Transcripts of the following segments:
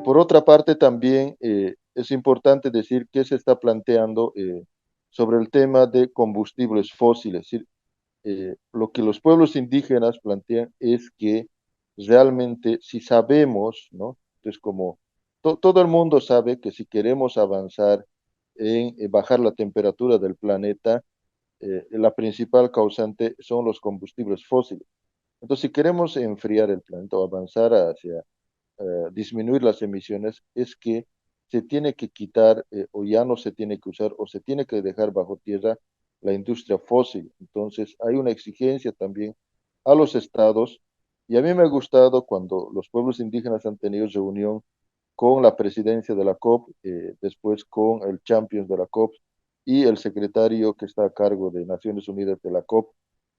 Por otra parte, también es importante decir que se está planteando sobre el tema de combustibles fósiles. Es decir, lo que los pueblos indígenas plantean es que realmente si sabemos, ¿no? Entonces, como todo el mundo sabe que si queremos avanzar en bajar la temperatura del planeta, la principal causante son los combustibles fósiles. Entonces, si queremos enfriar el planeta o avanzar hacia disminuir las emisiones, es que se tiene que quitar o ya no se tiene que usar o se tiene que dejar bajo tierra la industria fósil. Entonces, hay una exigencia también a los estados y a mí me ha gustado cuando los pueblos indígenas han tenido reunión con la presidencia de la COP, después con el Champions de la COP y el secretario que está a cargo de Naciones Unidas de la COP,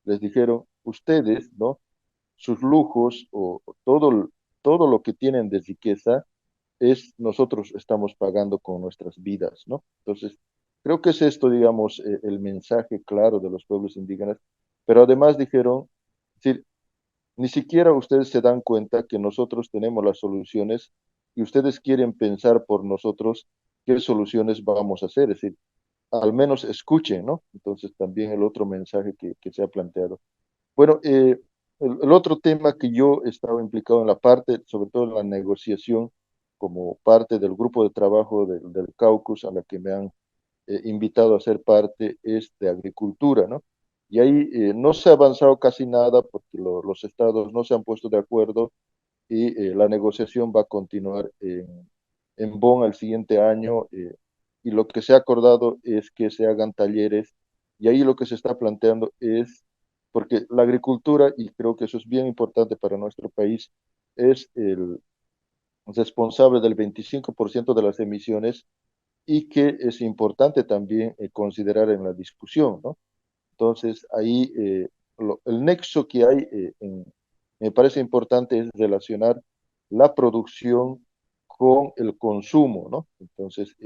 les dijeron, ustedes, ¿no? Sus lujos o todo lo que tienen de riqueza es nosotros estamos pagando con nuestras vidas, ¿no? Entonces, creo que es esto, digamos, el mensaje claro de los pueblos indígenas, pero además dijeron, sí, ni siquiera ustedes se dan cuenta que nosotros tenemos las soluciones y ustedes quieren pensar por nosotros qué soluciones vamos a hacer, es decir, al menos escuchen, ¿no? Entonces, también el otro mensaje que se ha planteado. Bueno, el otro tema que yo estaba implicado en la parte, sobre todo en la negociación, como parte del grupo de trabajo del Caucus a la que me han invitado a ser parte, es de agricultura, ¿no? Y ahí no se ha avanzado casi nada porque los estados no se han puesto de acuerdo y la negociación va a continuar en Bonn el siguiente año. Y lo que se ha acordado es que se hagan talleres y ahí lo que se está planteando es, porque la agricultura, y creo que eso es bien importante para nuestro país, es el responsable del 25% de las emisiones y que es importante también considerar en la discusión, ¿no? Entonces, ahí el nexo que hay, me parece importante, es relacionar la producción con el consumo, ¿no? Entonces,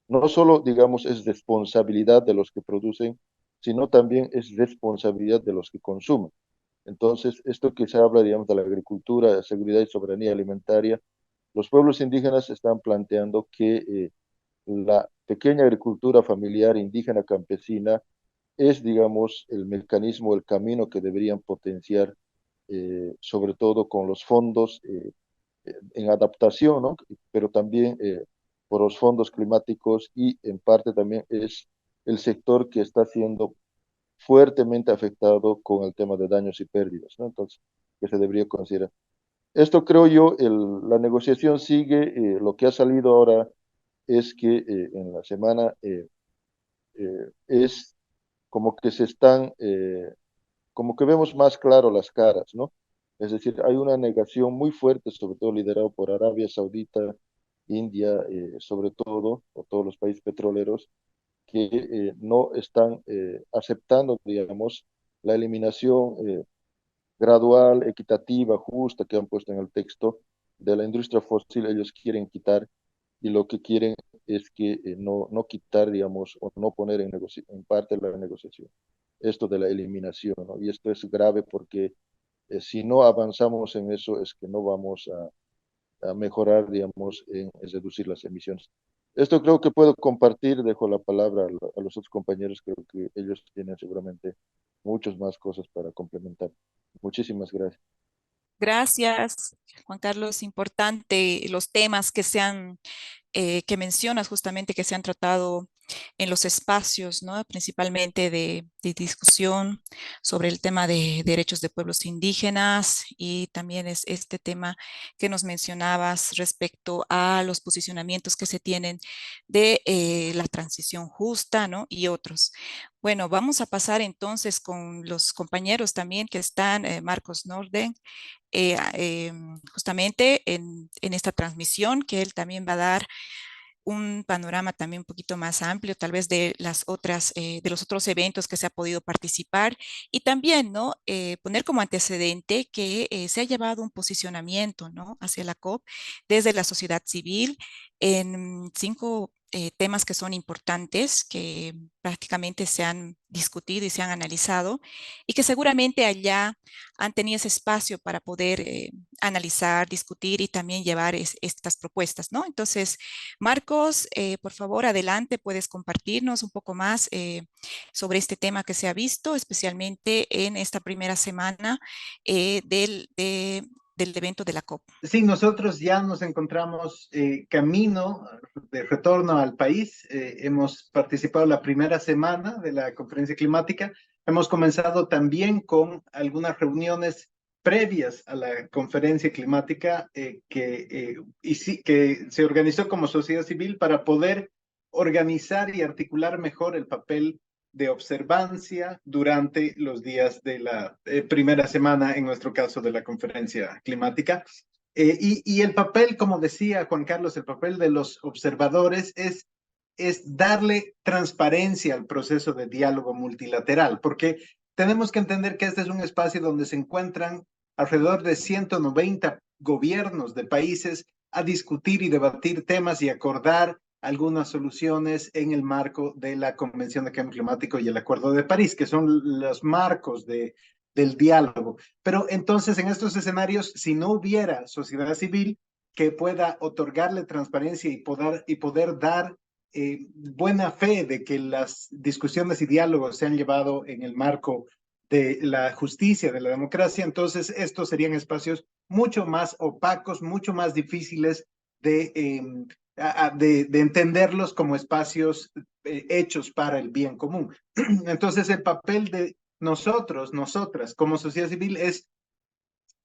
no solo, digamos, es responsabilidad de los que producen, sino también es responsabilidad de los que consumen. Entonces, esto que se habla, digamos, de la agricultura, de seguridad y soberanía alimentaria, los pueblos indígenas están planteando que la pequeña agricultura familiar indígena campesina es, digamos, el mecanismo, el camino que deberían potenciar, sobre todo con los fondos en adaptación, ¿no? Pero también por los fondos climáticos y en parte también es el sector que está siendo fuertemente afectado con el tema de daños y pérdidas, ¿no? Entonces, que se debería considerar. Esto creo yo, la negociación sigue, lo que ha salido ahora es que en la semana es como que se están, como que vemos más claro las caras, ¿no? Es decir, hay una negación muy fuerte, sobre todo liderado por Arabia Saudita, India, sobre todo, o todos los países petroleros, que no están aceptando, digamos, la eliminación gradual, equitativa, justa que han puesto en el texto de la industria fósil. Ellos quieren quitar y lo que quieren es que no quitar, digamos, o no poner en parte la negociación esto de la eliminación, ¿no? Y esto es grave porque si no avanzamos en eso es que no vamos a mejorar, digamos, en reducir las emisiones. Esto creo que puedo compartir, dejo la palabra a los otros compañeros, creo que ellos tienen seguramente muchas más cosas para complementar. Muchísimas gracias. Gracias, Juan Carlos. Importante los temas que mencionas justamente que se han tratado en los espacios, ¿no? Principalmente de discusión sobre el tema de derechos de pueblos indígenas y también es este tema que nos mencionabas respecto a los posicionamientos que se tienen de la transición justa, ¿no? Y otros. Bueno, vamos a pasar entonces con los compañeros también que están, Marcos Norden, justamente en esta transmisión que él también va a dar un panorama también un poquito más amplio, tal vez de las otras, de los otros eventos que se ha podido participar y también, ¿no? Poner como antecedente que se ha llevado un posicionamiento, ¿no? Hacia la COP desde la sociedad civil en cinco temas que son importantes, que prácticamente se han discutido y se han analizado, y que seguramente allá han tenido ese espacio para poder analizar, discutir y también llevar estas propuestas, ¿no? Entonces, Marcos, por favor, adelante, puedes compartirnos un poco más sobre este tema que se ha visto, especialmente en esta primera semana del evento de la COP. Sí, nosotros ya nos encontramos camino de retorno al país. Hemos participado la primera semana de la conferencia climática. Hemos comenzado también con algunas reuniones previas a la conferencia climática que se organizó como sociedad civil para poder organizar y articular mejor el papel de observancia durante los días de la primera semana, en nuestro caso, de la conferencia climática. Y el papel, como decía Juan Carlos, el papel de los observadores es darle transparencia al proceso de diálogo multilateral, porque tenemos que entender que este es un espacio donde se encuentran alrededor de 190 gobiernos de países a discutir y debatir temas y acordar algunas soluciones en el marco de la Convención de Cambio Climático y el Acuerdo de París, que son los marcos del diálogo. Pero entonces, en estos escenarios, si no hubiera sociedad civil que pueda otorgarle transparencia y poder dar buena fe de que las discusiones y diálogos se han llevado en el marco de la justicia, de la democracia, entonces estos serían espacios mucho más opacos, mucho más difíciles de entenderlos como espacios hechos para el bien común. Entonces, el papel de nosotras, como sociedad civil, es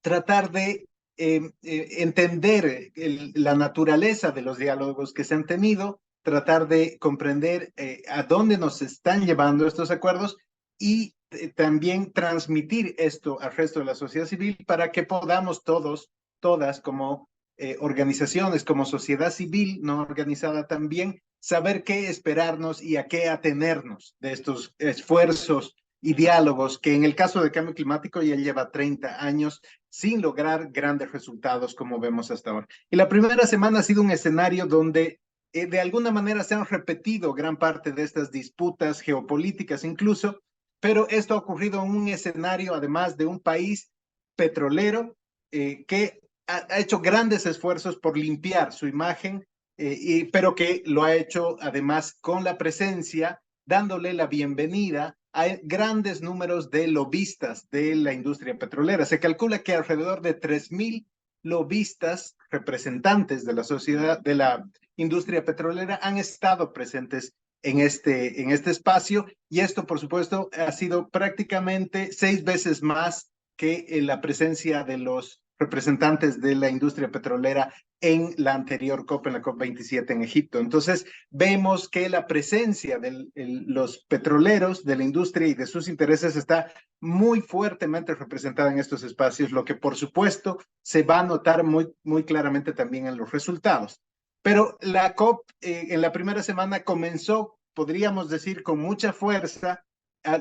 tratar de entender la naturaleza de los diálogos que se han tenido, tratar de comprender a dónde nos están llevando estos acuerdos y también transmitir esto al resto de la sociedad civil para que podamos todas como organizaciones, como sociedad civil no organizada también, saber qué esperarnos y a qué atenernos de estos esfuerzos y diálogos que en el caso de cambio climático ya lleva 30 años sin lograr grandes resultados como vemos hasta ahora. Y la primera semana ha sido un escenario donde de alguna manera se han repetido gran parte de estas disputas geopolíticas incluso, pero esto ha ocurrido en un escenario además de un país petrolero que ha hecho grandes esfuerzos por limpiar su imagen, pero que lo ha hecho además con la presencia, dándole la bienvenida hay grandes números de lobistas de la industria petrolera. Se calcula que alrededor de 3.000 lobistas, representantes de la sociedad, de la industria petrolera, han estado presentes en este espacio y esto, por supuesto, ha sido prácticamente 6 veces más que la presencia de los representantes de la industria petrolera en la anterior COP, en la COP27 en Egipto. Entonces, vemos que la presencia de los petroleros, de la industria y de sus intereses está muy fuertemente representada en estos espacios, lo que por supuesto se va a notar muy claramente también en los resultados. Pero la COP en la primera semana comenzó, podríamos decir, con mucha fuerza,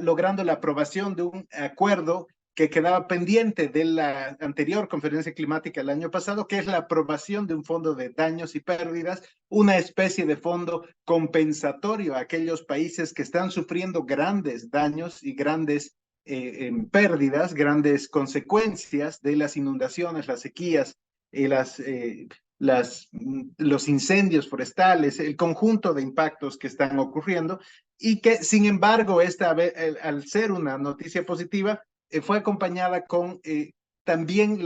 logrando la aprobación de un acuerdo que quedaba pendiente de la anterior conferencia climática el año pasado, que es la aprobación de un fondo de daños y pérdidas, una especie de fondo compensatorio a aquellos países que están sufriendo grandes daños y grandes pérdidas, grandes consecuencias de las inundaciones, las sequías, los incendios forestales, el conjunto de impactos que están ocurriendo y que, sin embargo, al ser una noticia positiva, fue acompañada con también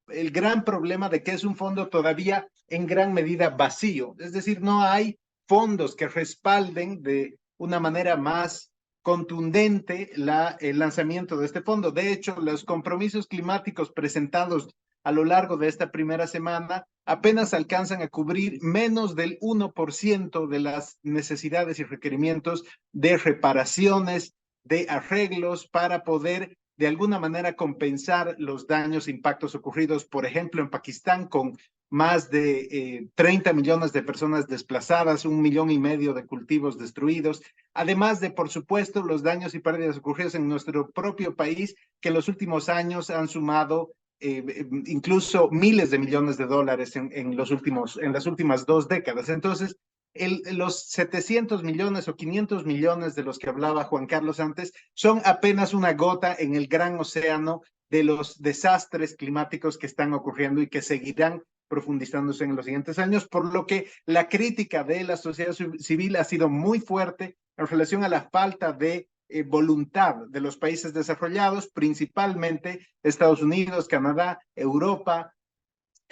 el gran problema de que es un fondo todavía en gran medida vacío. Es decir, no hay fondos que respalden de una manera más contundente el lanzamiento de este fondo. De hecho, los compromisos climáticos presentados a lo largo de esta primera semana apenas alcanzan a cubrir menos del 1% de las necesidades y requerimientos de reparaciones, de arreglos para poder de alguna manera compensar los daños e impactos ocurridos, por ejemplo, en Pakistán, con más de 30 millones de personas desplazadas, 1,5 millones de cultivos destruidos, además de, por supuesto, los daños y pérdidas ocurridos en nuestro propio país, que en los últimos años han sumado incluso miles de millones de dólares en las últimas 2 décadas. Entonces, los 700 millones o 500 millones de los que hablaba Juan Carlos antes son apenas una gota en el gran océano de los desastres climáticos que están ocurriendo y que seguirán profundizándose en los siguientes años, por lo que la crítica de la sociedad civil ha sido muy fuerte en relación a la falta de voluntad de los países desarrollados, principalmente Estados Unidos, Canadá, Europa,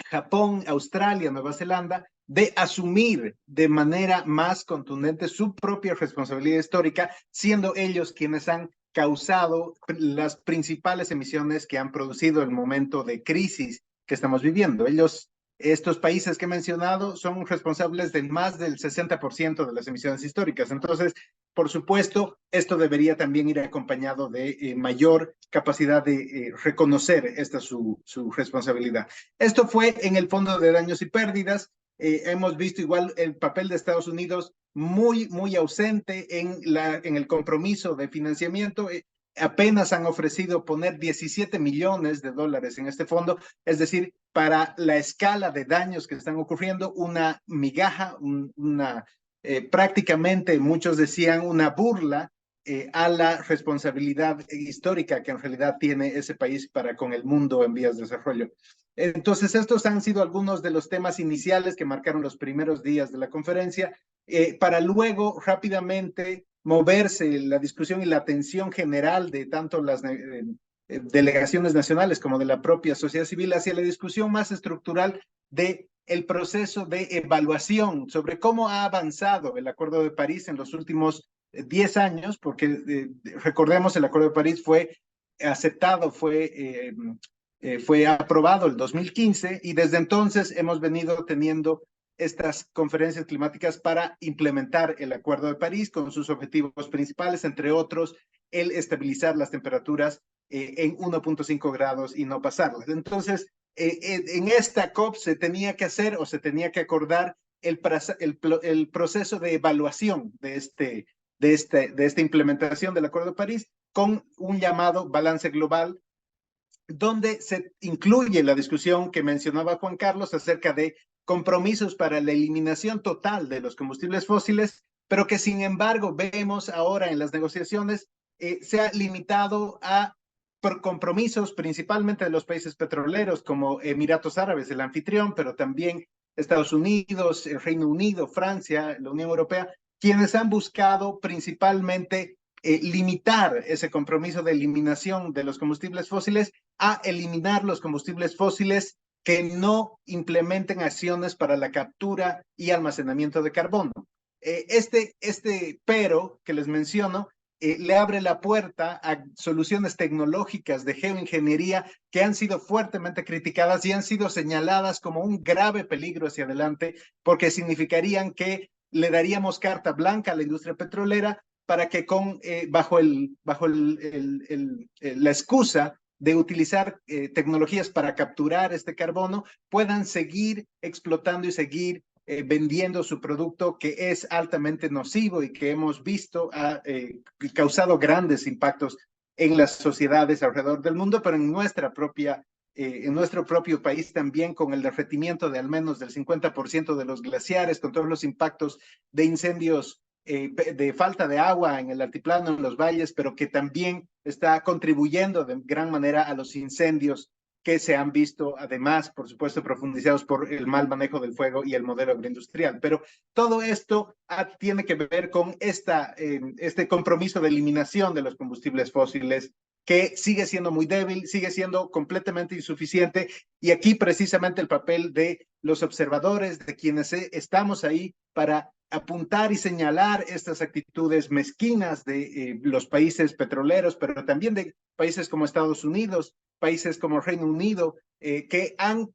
Japón, Australia, Nueva Zelanda, de asumir de manera más contundente su propia responsabilidad histórica, siendo ellos quienes han causado las principales emisiones que han producido el momento de crisis que estamos viviendo. Estos países que he mencionado son responsables de más del 60% de las emisiones históricas. Entonces, por supuesto, esto debería también ir acompañado de mayor capacidad de reconocer esta su responsabilidad. Esto fue en el Fondo de Daños y Pérdidas. Hemos visto igual el papel de Estados Unidos muy ausente en el compromiso de financiamiento. Apenas han ofrecido poner 17 millones de dólares en este fondo, es decir, para la escala de daños que están ocurriendo, una migaja, prácticamente muchos decían una burla a la responsabilidad histórica que en realidad tiene ese país para con el mundo en vías de desarrollo. Entonces, estos han sido algunos de los temas iniciales que marcaron los primeros días de la conferencia, para luego rápidamente moverse la discusión y la atención general de tanto las delegaciones nacionales como de la propia sociedad civil hacia la discusión más estructural de el proceso de evaluación sobre cómo ha avanzado el Acuerdo de París en los últimos 10 años, porque recordemos, el Acuerdo de París fue aceptado, fue aprobado el 2015 y desde entonces hemos venido teniendo estas conferencias climáticas para implementar el Acuerdo de París con sus objetivos principales, entre otros, el estabilizar las temperaturas en 1.5 grados y no pasarlas. Entonces, en esta COP se tenía que hacer o se tenía que acordar el proceso de evaluación de esta implementación del Acuerdo de París con un llamado balance global, donde se incluye la discusión que mencionaba Juan Carlos acerca de compromisos para la eliminación total de los combustibles fósiles, pero que sin embargo vemos ahora en las negociaciones se ha limitado a por compromisos principalmente de los países petroleros como Emiratos Árabes, el anfitrión, pero también Estados Unidos, el Reino Unido, Francia, la Unión Europea, quienes han buscado principalmente limitar ese compromiso de eliminación de los combustibles fósiles a eliminar los combustibles fósiles que no implementen acciones para la captura y almacenamiento de carbono. Este pero que les menciono le abre la puerta a soluciones tecnológicas de geoingeniería que han sido fuertemente criticadas y han sido señaladas como un grave peligro hacia adelante, porque significarían que le daríamos carta blanca a la industria petrolera para que bajo la excusa de utilizar tecnologías para capturar este carbono, puedan seguir explotando y seguir vendiendo su producto, que es altamente nocivo y que hemos visto ha causado grandes impactos en las sociedades alrededor del mundo, pero en nuestro propio país también, con el derretimiento de al menos del 50% de los glaciares, con todos los impactos de incendios, de falta de agua en el altiplano, en los valles, pero que también está contribuyendo de gran manera a los incendios que se han visto, además, por supuesto, profundizados por el mal manejo del fuego y el modelo agroindustrial. Pero todo esto tiene que ver con este compromiso de eliminación de los combustibles fósiles, que sigue siendo muy débil, sigue siendo completamente insuficiente, y aquí precisamente el papel de los observadores, de quienes estamos ahí para apuntar y señalar estas actitudes mezquinas de los países petroleros, pero también de países como Estados Unidos, países como Reino Unido, que han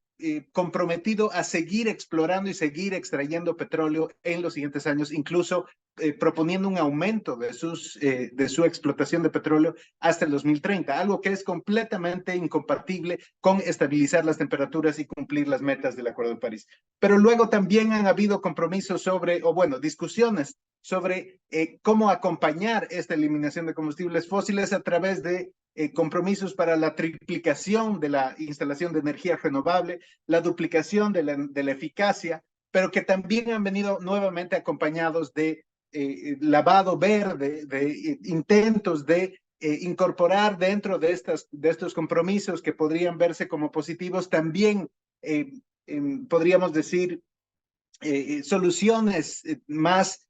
comprometido a seguir explorando y seguir extrayendo petróleo en los siguientes años, incluso proponiendo un aumento de su explotación de petróleo hasta el 2030, algo que es completamente incompatible con estabilizar las temperaturas y cumplir las metas del Acuerdo de París. Pero luego también han habido compromisos discusiones sobre cómo acompañar esta eliminación de combustibles fósiles a través de compromisos para la triplicación de la instalación de energía renovable, la duplicación de la eficacia pero que también han venido nuevamente acompañados de lavado verde, de intentos de incorporar dentro de estos compromisos que podrían verse como positivos, también podríamos decir soluciones más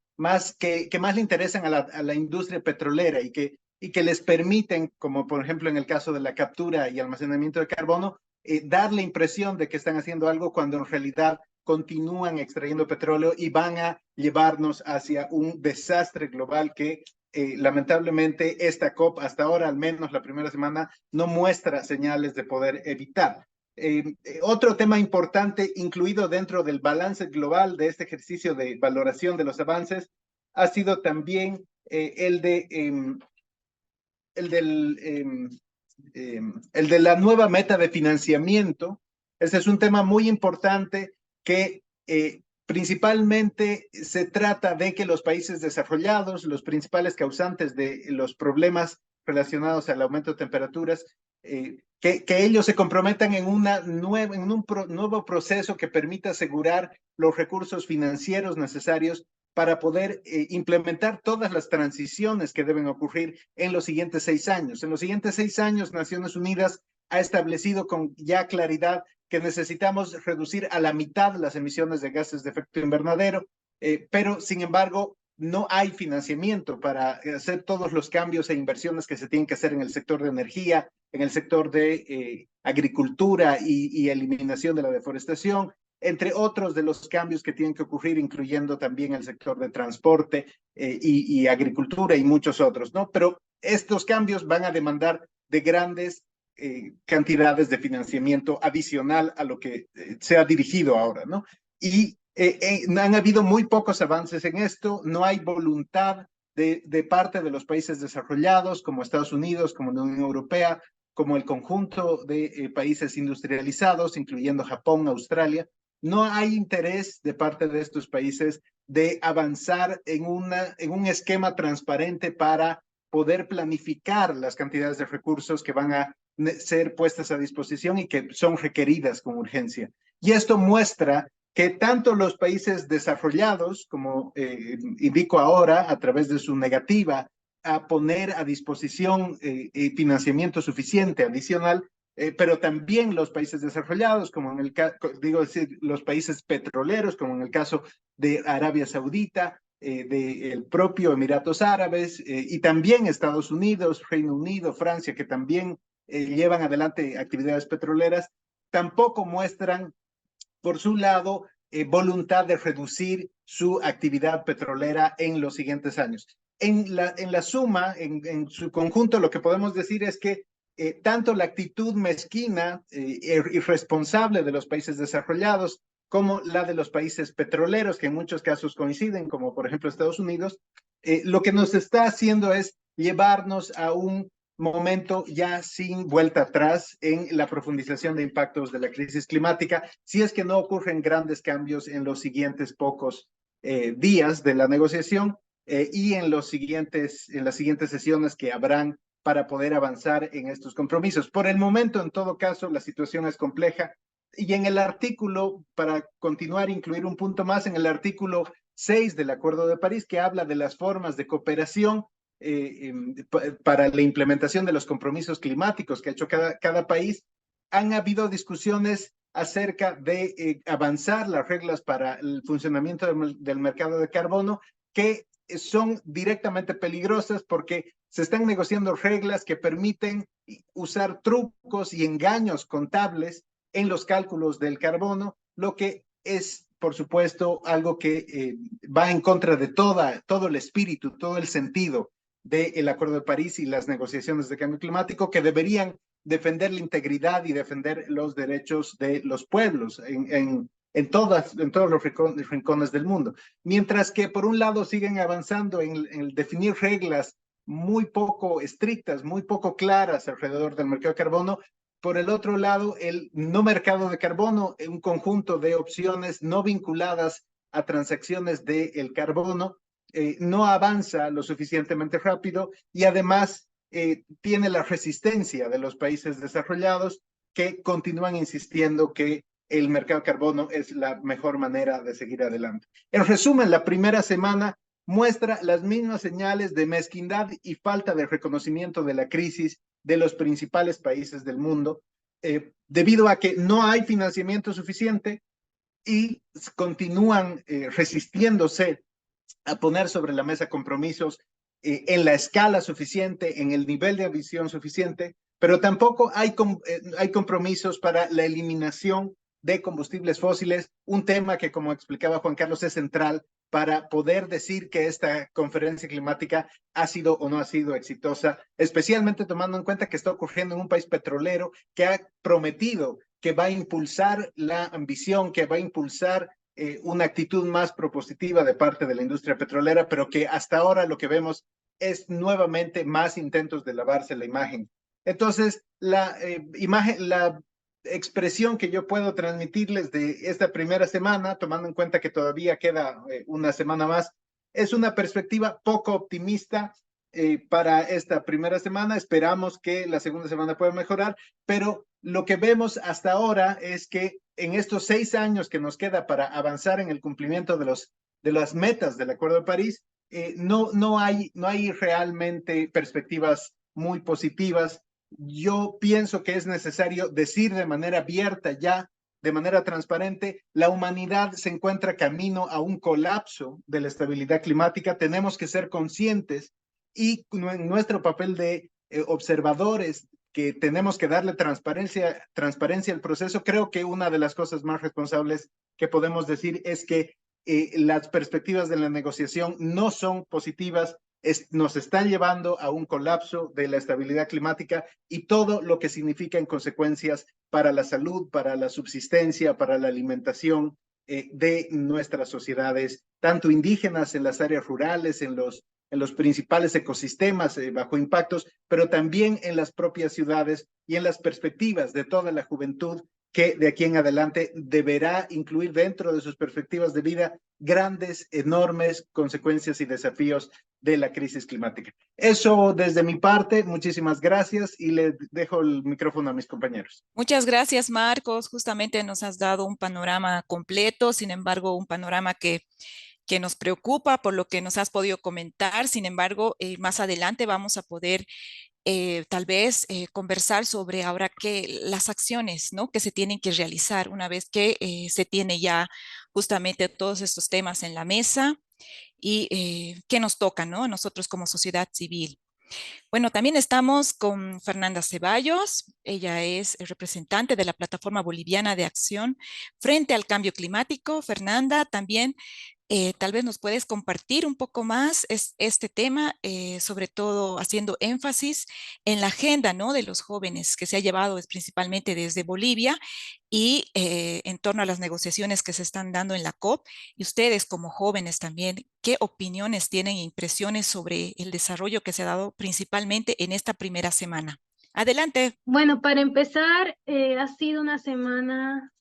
que más le interesan a la industria petrolera y que les permiten, como por ejemplo en el caso de la captura y almacenamiento de carbono, dar la impresión de que están haciendo algo cuando en realidad continúan extrayendo petróleo y van a llevarnos hacia un desastre global que lamentablemente esta COP hasta ahora, al menos la primera semana, no muestra señales de poder evitar. Otro tema importante incluido dentro del balance global de este ejercicio de valoración de los avances ha sido también el de la nueva meta de financiamiento. Este es un tema muy importante que principalmente se trata de que los países desarrollados, los principales causantes de los problemas relacionados al aumento de temperaturas, que ellos se comprometan en un nuevo proceso que permita asegurar los recursos financieros necesarios para poder implementar todas las transiciones que deben ocurrir en los siguientes 6 años. En los siguientes 6 años, Naciones Unidas ha establecido con ya claridad que necesitamos reducir a la mitad las emisiones de gases de efecto invernadero, pero sin embargo no hay financiamiento para hacer todos los cambios e inversiones que se tienen que hacer en el sector de energía, en el sector de agricultura y eliminación de la deforestación, entre otros de los cambios que tienen que ocurrir, incluyendo también el sector de transporte y agricultura y muchos otros, ¿no? Pero estos cambios van a demandar de grandes cantidades de financiamiento adicional a lo que se ha dirigido ahora, ¿no? Y han habido muy pocos avances en esto, no hay voluntad de parte de los países desarrollados, como Estados Unidos, como la Unión Europea, como el conjunto de países industrializados, incluyendo Japón, Australia. No hay interés de parte de estos países de avanzar en un esquema transparente para poder planificar las cantidades de recursos que van a ser puestas a disposición y que son requeridas con urgencia. Y esto muestra que tanto los países desarrollados, como indico ahora, a través de su negativa a poner a disposición financiamiento suficiente adicional, pero también los países desarrollados, como en el caso, digo decir, los países petroleros, como en el caso de Arabia Saudita, del propio Emiratos Árabes, y también Estados Unidos, Reino Unido, Francia, que también llevan adelante actividades petroleras, tampoco muestran por su lado, voluntad de reducir su actividad petrolera en los siguientes años. En la suma, en su conjunto, lo que podemos decir es que tanto la actitud mezquina, irresponsable de los países desarrollados, como la de los países petroleros, que en muchos casos coinciden, como por ejemplo Estados Unidos, lo que nos está haciendo es llevarnos a un momento ya sin vuelta atrás en la profundización de impactos de la crisis climática, si es que no ocurren grandes cambios en los siguientes pocos días de la negociación y en las siguientes sesiones que habrán para poder avanzar en estos compromisos. Por el momento, en todo caso, la situación es compleja y en el artículo, para continuar, incluir un punto más, en el artículo 6 del Acuerdo de París, que habla de las formas de cooperación para la implementación de los compromisos climáticos que ha hecho cada país, han habido discusiones acerca de avanzar las reglas para el funcionamiento del mercado de carbono que son directamente peligrosas porque se están negociando reglas que permiten usar trucos y engaños contables en los cálculos del carbono, lo que es, por supuesto, algo que va en contra de todo el espíritu, todo el sentido del Acuerdo de París y las negociaciones de cambio climático, que deberían defender la integridad y defender los derechos de los pueblos en todos los rincones del mundo. Mientras que, por un lado, siguen avanzando en definir reglas muy poco estrictas, muy poco claras alrededor del mercado de carbono. Por el otro lado, el no mercado de carbono, un conjunto de opciones no vinculadas a transacciones del carbono, no avanza lo suficientemente rápido y además tiene la resistencia de los países desarrollados que continúan insistiendo que el mercado de carbono es la mejor manera de seguir adelante. En resumen, la primera semana muestra las mismas señales de mezquindad y falta de reconocimiento de la crisis de los principales países del mundo, debido a que no hay financiamiento suficiente y continúan resistiéndose a poner sobre la mesa compromisos en la escala suficiente, en el nivel de ambición suficiente, pero tampoco hay compromisos para la eliminación de combustibles fósiles, un tema que, como explicaba Juan Carlos, es central para poder decir que esta conferencia climática ha sido o no ha sido exitosa, especialmente tomando en cuenta que está ocurriendo en un país petrolero que ha prometido que va a impulsar la ambición, que va a impulsar una actitud más propositiva de parte de la industria petrolera, pero que hasta ahora lo que vemos es nuevamente más intentos de lavarse la imagen. Entonces, la expresión que yo puedo transmitirles de esta primera semana, tomando en cuenta que todavía queda una semana más, es una perspectiva poco optimista para esta primera semana. Esperamos que la segunda semana pueda mejorar, pero lo que vemos hasta ahora es que en estos 6 años que nos queda para avanzar en el cumplimiento de las metas del Acuerdo de París, no hay realmente perspectivas muy positivas. Yo pienso que es necesario decir de manera abierta ya, de manera transparente, la humanidad se encuentra camino a un colapso de la estabilidad climática. Tenemos que ser conscientes y en nuestro papel de observadores que tenemos que darle transparencia al proceso. Creo que una de las cosas más responsables que podemos decir es que las perspectivas de la negociación no son positivas, nos están llevando a un colapso de la estabilidad climática y todo lo que significa en consecuencias para la salud, para la subsistencia, para la alimentación de nuestras sociedades, tanto indígenas en las áreas rurales, en los principales ecosistemas bajo impactos, pero también en las propias ciudades y en las perspectivas de toda la juventud que de aquí en adelante deberá incluir dentro de sus perspectivas de vida grandes, enormes consecuencias y desafíos de la crisis climática. Eso desde mi parte, muchísimas gracias y le dejo el micrófono a mis compañeros. Muchas gracias, Marcos. Justamente nos has dado un panorama completo, sin embargo, un panorama que nos preocupa por lo que nos has podido comentar. Sin embargo, más adelante vamos a poder tal vez conversar sobre ahora que las acciones, ¿no?, que se tienen que realizar una vez que se tiene ya justamente todos estos temas en la mesa y qué nos toca, ¿no?, a nosotros como sociedad civil. Bueno, también estamos con Fernanda Ceballos. Ella es representante de la Plataforma Boliviana de Acción frente al Cambio Climático. Fernanda, también tal vez nos puedes compartir un poco más este tema, sobre todo haciendo énfasis en la agenda, ¿no?, de los jóvenes que se ha llevado principalmente desde Bolivia y en torno a las negociaciones que se están dando en la COP. Y ustedes como jóvenes también, ¿qué opiniones tienen e impresiones sobre el desarrollo que se ha dado principalmente en esta primera semana? Adelante. Bueno, para empezar, ha sido una semana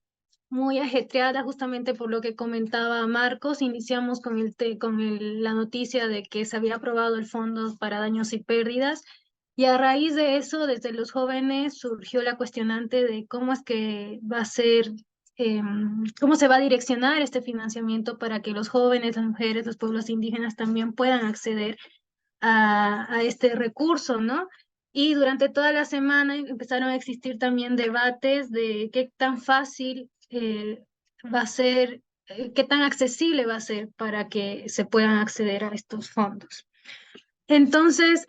muy ajetreada justamente por lo que comentaba Marcos. Iniciamos con la noticia de que se había aprobado el Fondo para Daños y Pérdidas y a raíz de eso, desde los jóvenes surgió la cuestionante de cómo es que va a ser, cómo se va a direccionar este financiamiento para que los jóvenes, las mujeres, los pueblos indígenas también puedan acceder a este recurso, ¿no? Y durante toda la semana empezaron a existir también debates de qué tan fácil va a ser, qué tan accesible va a ser para que se puedan acceder a estos fondos. Entonces,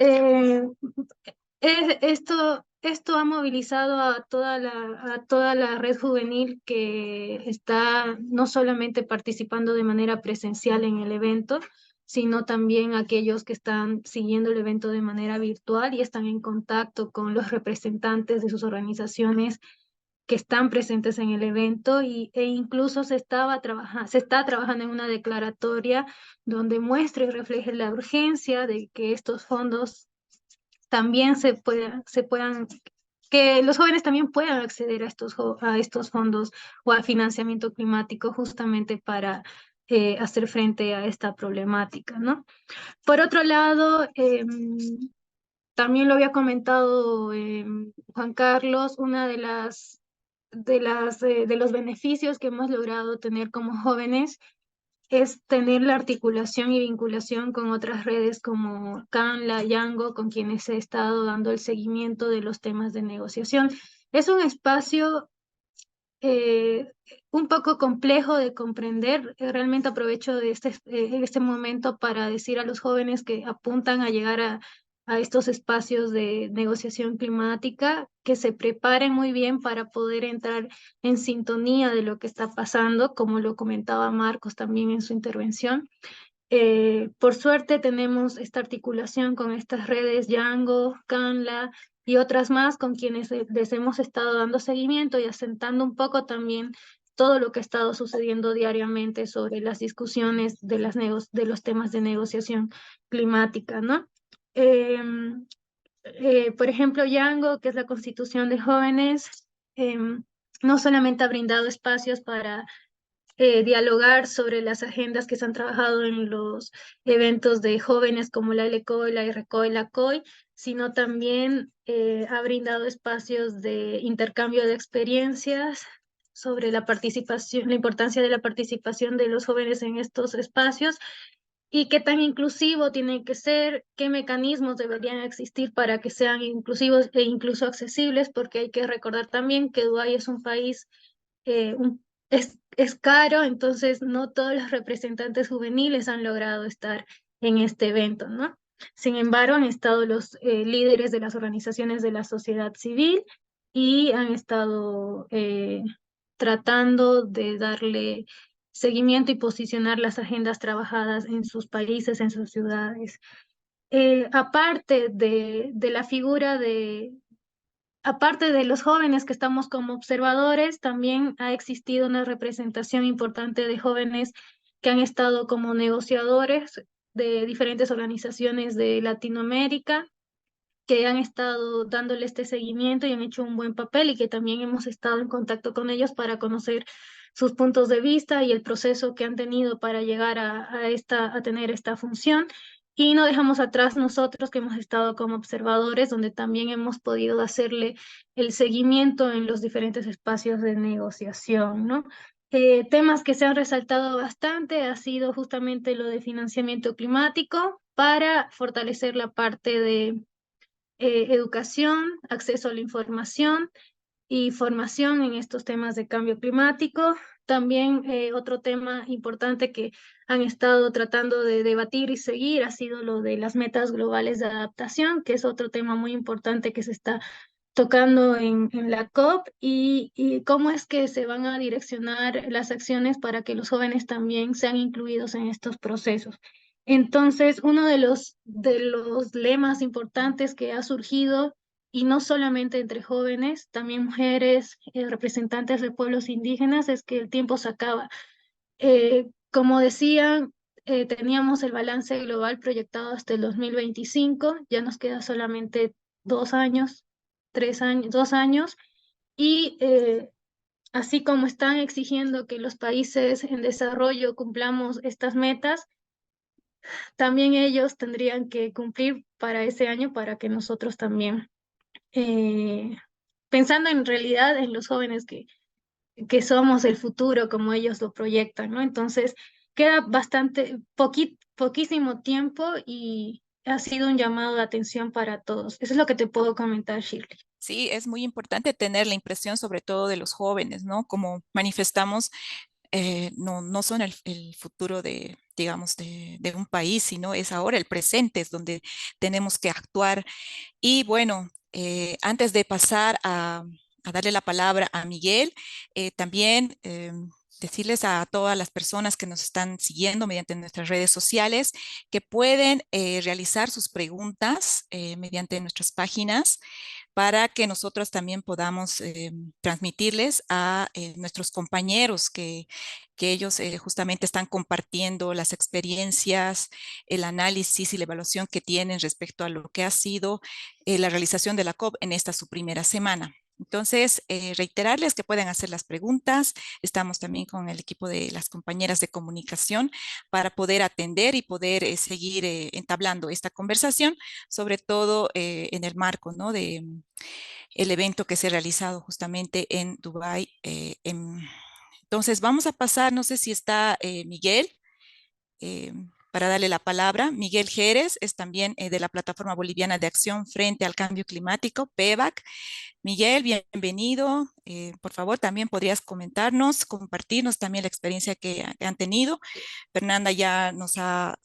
esto ha movilizado a toda la red juvenil que está no solamente participando de manera presencial en el evento, sino también aquellos que están siguiendo el evento de manera virtual y están en contacto con los representantes de sus organizaciones que están presentes en el evento e incluso se está trabajando en una declaratoria donde muestre y refleje la urgencia de que estos fondos también que los jóvenes también puedan acceder a estos fondos o al financiamiento climático justamente para hacer frente a esta problemática, ¿no? Por otro lado, también lo había comentado Juan Carlos, una de las de los beneficios que hemos logrado tener como jóvenes es tener la articulación y vinculación con otras redes como Canla, Yango, con quienes he estado dando el seguimiento de los temas de negociación. Es un espacio eh, un poco complejo de comprender. Realmente aprovecho de este momento para decir a los jóvenes que apuntan a llegar a estos espacios de negociación climática, que se preparen muy bien para poder entrar en sintonía de lo que está pasando, como lo comentaba Marcos también en su intervención. Por suerte tenemos esta articulación con estas redes Django, Canla y otras más con quienes les hemos estado dando seguimiento y asentando un poco también todo lo que ha estado sucediendo diariamente sobre las discusiones de, de los temas de negociación climática, ¿no? Por ejemplo, Django, que es la Constitución de Jóvenes, no solamente ha brindado espacios para dialogar sobre las agendas que se han trabajado en los eventos de jóvenes como la LCOI, la RCOI, la COI, sino también ha brindado espacios de intercambio de experiencias sobre la participación, la importancia de la participación de los jóvenes en estos espacios y qué tan inclusivo tiene que ser, qué mecanismos deberían existir para que sean inclusivos e incluso accesibles, porque hay que recordar también que Dubái es un país eh, un- es caro, entonces no todos los representantes juveniles han logrado estar en este evento, ¿no? Sin embargo, han estado los líderes de las organizaciones de la sociedad civil y han estado tratando de darle seguimiento y posicionar las agendas trabajadas en sus países, en sus ciudades. Aparte de la figura aparte de los jóvenes que estamos como observadores, también ha existido una representación importante de jóvenes que han estado como negociadores de diferentes organizaciones de Latinoamérica, que han estado dándole este seguimiento y han hecho un buen papel y que también hemos estado en contacto con ellos para conocer sus puntos de vista y el proceso que han tenido para llegar a tener esta función. Y no dejamos atrás nosotros que hemos estado como observadores, donde también hemos podido hacerle el seguimiento en los diferentes espacios de negociación, ¿no? Temas que se han resaltado bastante ha sido justamente lo de financiamiento climático para fortalecer la parte de educación, acceso a la información y formación en estos temas de cambio climático. También otro tema importante que han estado tratando de debatir y seguir ha sido lo de las metas globales de adaptación, que es otro tema muy importante que se está tocando en la COP y cómo es que se van a direccionar las acciones para que los jóvenes también sean incluidos en estos procesos. Entonces, uno de los lemas importantes que ha surgido, y no solamente entre jóvenes, también mujeres, representantes de pueblos indígenas, es que el tiempo se acaba. Como decían, teníamos el balance global proyectado hasta el 2025, ya nos queda solamente 2 años, 3 años, 2 años, y así como están exigiendo que los países en desarrollo cumplamos estas metas, también ellos tendrían que cumplir para ese año para que nosotros también, eh, pensando en realidad en los jóvenes que somos el futuro como ellos lo proyectan, ¿no? Entonces, queda poquísimo tiempo y ha sido un llamado de atención para todos. Eso es lo que te puedo comentar, Shirley. Sí, es muy importante tener la impresión sobre todo de los jóvenes, ¿no? Como manifestamos, no son el futuro de, digamos, de un país, sino es ahora el presente, es donde tenemos que actuar. Y bueno, antes de pasar a darle la palabra a Miguel, también decirles a todas las personas que nos están siguiendo mediante nuestras redes sociales que pueden realizar sus preguntas mediante nuestras páginas para que nosotros también podamos transmitirles a nuestros compañeros que ellos justamente están compartiendo las experiencias, el análisis y la evaluación que tienen respecto a lo que ha sido la realización de la COP en esta su primera semana. Entonces, reiterarles que pueden hacer las preguntas. Estamos también con el equipo de las compañeras de comunicación para poder atender y poder seguir entablando esta conversación, sobre todo en el marco, ¿no?, de el evento que se ha realizado justamente en Dubái. Entonces, vamos a pasar, no sé si está Miguel, eh, para darle la palabra. Miguel Jerez es también de la Plataforma Boliviana de Acción Frente al Cambio Climático, PEVAC. Miguel, bienvenido. Por favor, también podrías comentarnos, compartirnos también la experiencia que han tenido. Fernanda ya nos ha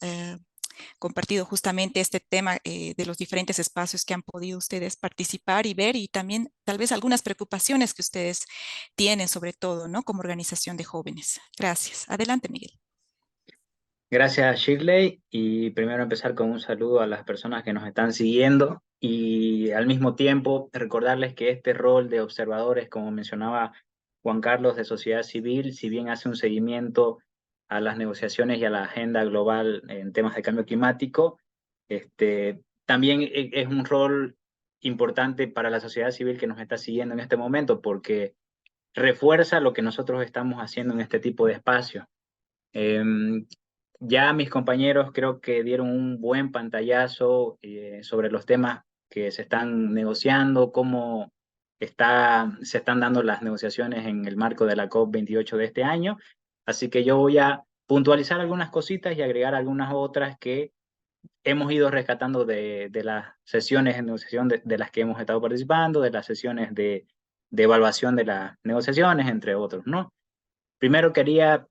compartido justamente este tema de los diferentes espacios que han podido ustedes participar y ver, y también tal vez algunas preocupaciones que ustedes tienen, sobre todo, ¿no?, como organización de jóvenes. Gracias. Adelante, Miguel. Gracias, Shirley. Y primero empezar con un saludo a las personas que nos están siguiendo y al mismo tiempo recordarles que este rol de observadores, como mencionaba Juan Carlos, de sociedad civil, si bien hace un seguimiento a las negociaciones y a la agenda global en temas de cambio climático, también es un rol importante para la sociedad civil que nos está siguiendo en este momento, porque refuerza lo que nosotros estamos haciendo en este tipo de espacios. Ya mis compañeros creo que dieron un buen pantallazo sobre los temas que se están negociando, cómo se están dando las negociaciones en el marco de la COP28 de este año. Así que yo voy a puntualizar algunas cositas y agregar algunas otras que hemos ido rescatando de las sesiones de negociación de las que hemos estado participando, de las sesiones de evaluación de las negociaciones, entre otros, ¿no? Primero quería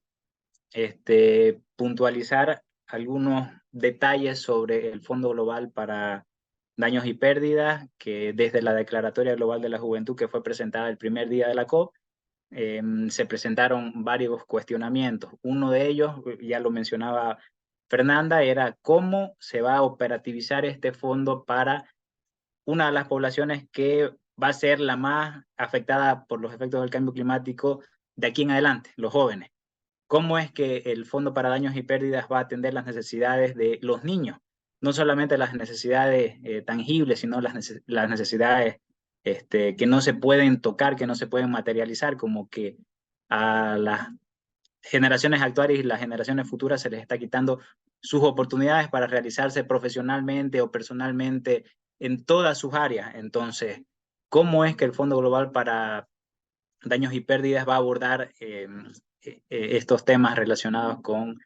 puntualizar algunos detalles sobre el Fondo Global para Daños y Pérdidas, que desde la Declaratoria Global de la Juventud, que fue presentada el primer día de la COP, se presentaron varios cuestionamientos. Uno de ellos, ya lo mencionaba Fernanda, era cómo se va a operativizar este fondo para una de las poblaciones que va a ser la más afectada por los efectos del cambio climático de aquí en adelante, los jóvenes. ¿Cómo es que el Fondo para Daños y Pérdidas va a atender las necesidades de los niños? No solamente las necesidades tangibles, sino las necesidades que no se pueden tocar, que no se pueden materializar, como que a las generaciones actuales y las generaciones futuras se les está quitando sus oportunidades para realizarse profesionalmente o personalmente en todas sus áreas. Entonces, ¿cómo es que el Fondo Global para Daños y Pérdidas va a abordar estos temas relacionados con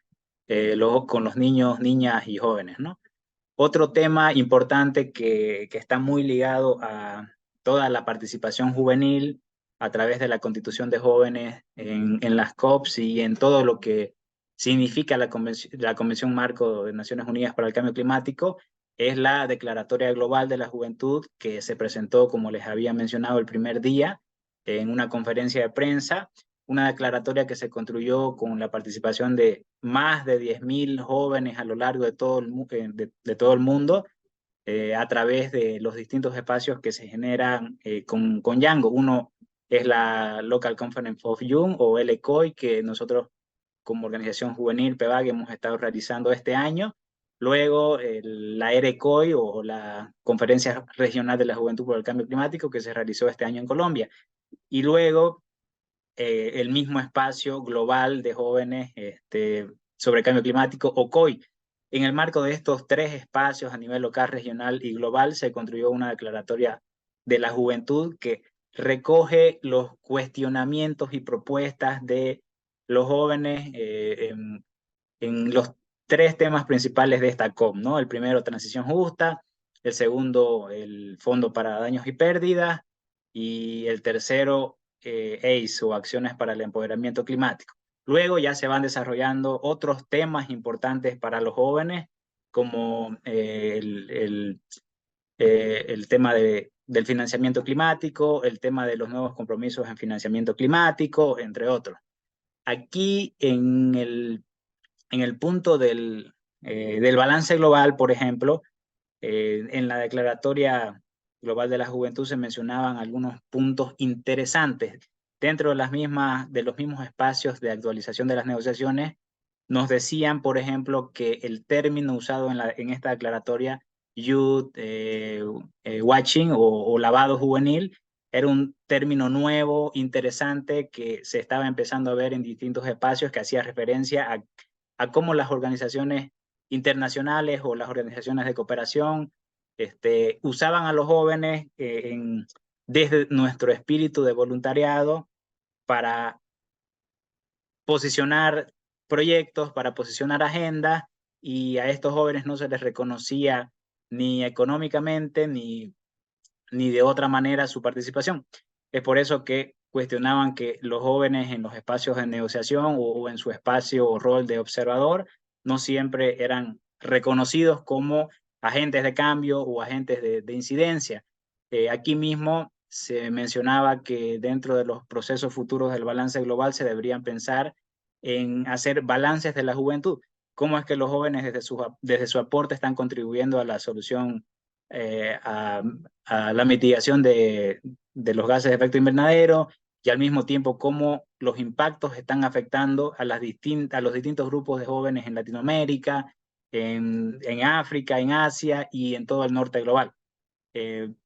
los niños, niñas y jóvenes, ¿no? Otro tema importante que está muy ligado a toda la participación juvenil a través de la constitución de jóvenes en las COPs y en todo lo que significa la Convención Marco de Naciones Unidas para el Cambio Climático, es la Declaratoria Global de la Juventud, que se presentó, como les había mencionado, el primer día en una conferencia de prensa, una declaratoria que se construyó con la participación de más de 10.000 jóvenes a lo largo de todo de todo el mundo, a través de los distintos espacios que se generan con Django. Uno es la Local Conference of Young, o LCOI, que nosotros como organización juvenil PEVAC hemos estado realizando este año. Luego la ERECOI, o la Conferencia Regional de la Juventud por el Cambio Climático, que se realizó este año en Colombia. Y luego el mismo espacio global de jóvenes sobre cambio climático, OCOI. En el marco de estos tres espacios a nivel local, regional y global, se construyó una declaratoria de la juventud que recoge los cuestionamientos y propuestas de los jóvenes en los tres temas principales de esta COP, ¿no? El primero, transición justa; el segundo, el Fondo para Daños y Pérdidas; y el tercero, ACE, o Acciones para el Empoderamiento Climático. Luego ya se van desarrollando otros temas importantes para los jóvenes, como el tema del financiamiento climático, el tema de los nuevos compromisos en financiamiento climático, entre otros. Aquí en el punto del balance global, por ejemplo, en la Declaratoria Global de la Juventud se mencionaban algunos puntos interesantes. Dentro de los mismos espacios de actualización de las negociaciones, nos decían, por ejemplo, que el término usado en esta declaratoria, youth watching, o lavado juvenil, era un término nuevo, interesante, que se estaba empezando a ver en distintos espacios, que hacía referencia a cómo las organizaciones internacionales o las organizaciones de cooperación usaban a los jóvenes desde nuestro espíritu de voluntariado para posicionar proyectos, para posicionar agendas, y a estos jóvenes no se les reconocía ni económicamente ni de otra manera su participación. Es por eso que cuestionaban que los jóvenes en los espacios de negociación o en su espacio o rol de observador no siempre eran reconocidos como agentes de cambio o agentes de incidencia. Aquí mismo se mencionaba que dentro de los procesos futuros del balance global se deberían pensar en hacer balances de la juventud. ¿Cómo es que los jóvenes desde su aporte están contribuyendo a la solución, a la mitigación de los gases de efecto invernadero, y al mismo tiempo cómo los impactos están afectando a los distintos grupos de jóvenes en Latinoamérica, en África, en Asia y en todo el norte global?